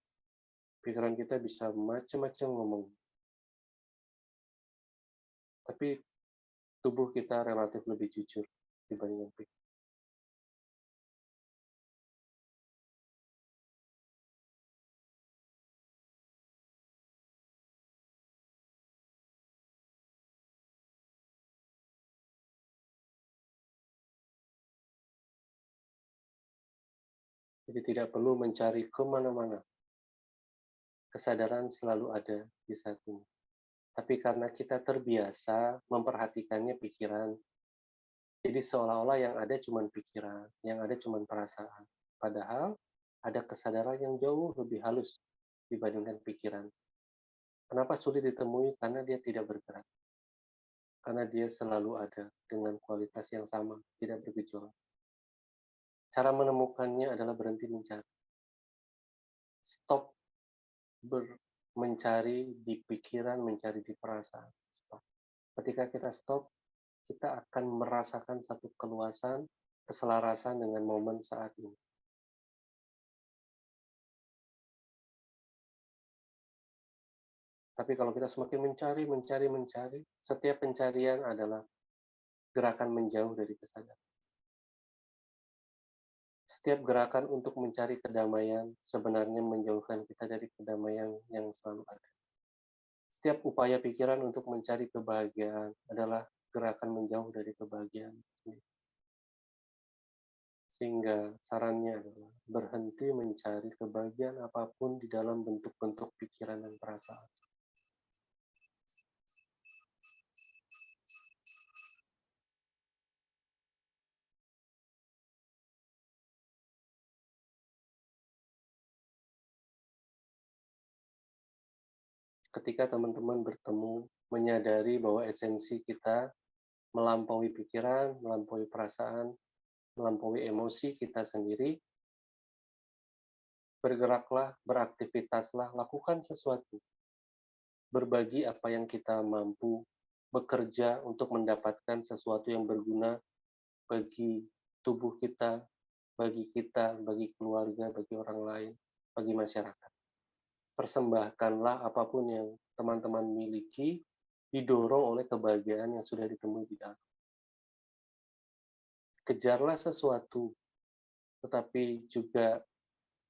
Pikiran kita bisa macam-macam ngomong. Tapi tubuh kita relatif lebih jujur dibandingkan pikiran. Jadi tidak perlu mencari kemana-mana. Kesadaran selalu ada di saat ini. Tapi karena kita terbiasa memperhatikannya pikiran, jadi seolah-olah yang ada cuma pikiran, yang ada cuma perasaan. Padahal ada kesadaran yang jauh lebih halus dibandingkan pikiran. Kenapa sulit ditemui? Karena dia tidak bergerak. Karena dia selalu ada dengan kualitas yang sama, tidak bergejolak. Cara menemukannya adalah berhenti mencari. Stop mencari di pikiran, mencari di perasaan. Stop. Ketika kita stop, kita akan merasakan satu keluasan, keselarasan dengan momen saat ini. Tapi kalau kita semakin mencari, setiap pencarian adalah gerakan menjauh dari kesadaran. Setiap gerakan untuk mencari kedamaian sebenarnya menjauhkan kita dari kedamaian yang selalu ada. Setiap upaya pikiran untuk mencari kebahagiaan adalah gerakan menjauh dari kebahagiaan. Sehingga sarannya adalah berhenti mencari kebahagiaan apapun di dalam bentuk-bentuk pikiran dan perasaan. Ketika teman-teman bertemu, menyadari bahwa esensi kita melampaui pikiran, melampaui perasaan, melampaui emosi kita sendiri, bergeraklah, beraktivitaslah, lakukan sesuatu. Berbagi apa yang kita mampu, bekerja untuk mendapatkan sesuatu yang berguna bagi tubuh kita, bagi keluarga, bagi orang lain, bagi masyarakat. Persembahkanlah apapun yang teman-teman miliki, didorong oleh kebahagiaan yang sudah ditemui di dalam. Kejarlah sesuatu, tetapi juga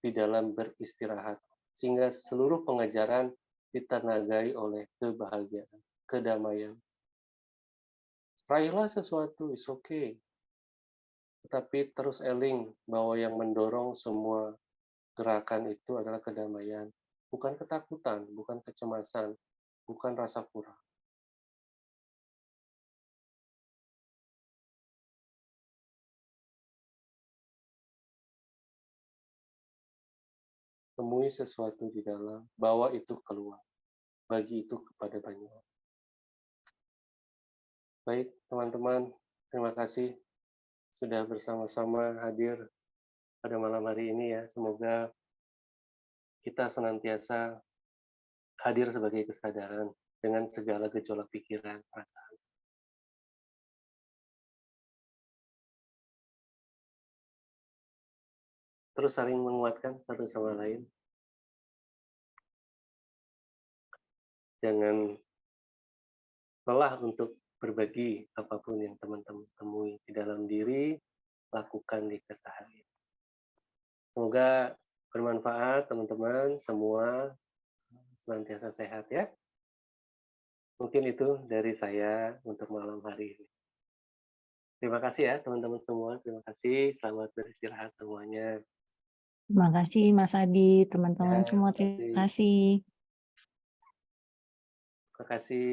di dalam beristirahat, sehingga seluruh pengejaran ditenagai oleh kebahagiaan, kedamaian. Raihlah sesuatu, is okay. Tetapi terus eling bahwa yang mendorong semua gerakan itu adalah kedamaian. Bukan ketakutan, bukan kecemasan, bukan rasa kurang. Temui sesuatu di dalam, bawa itu keluar. Bagi itu kepada banyak orang. Baik, teman-teman, terima kasih sudah bersama-sama hadir pada malam hari ini ya. Semoga kita senantiasa hadir sebagai kesadaran dengan segala gejolak pikiran, perasaan. Terus saling menguatkan satu sama lain. Jangan lelah untuk berbagi apapun yang teman-teman temui di dalam diri, lakukan di keseharian. Semoga bermanfaat teman-teman semua, senantiasa sehat ya. Mungkin itu dari saya untuk malam hari ini. Terima kasih ya teman-teman semua, terima kasih, selamat beristirahat semuanya. Terima kasih Mas Adi, teman-teman Ya, semua terima terima kasih. kasih. Terima kasih.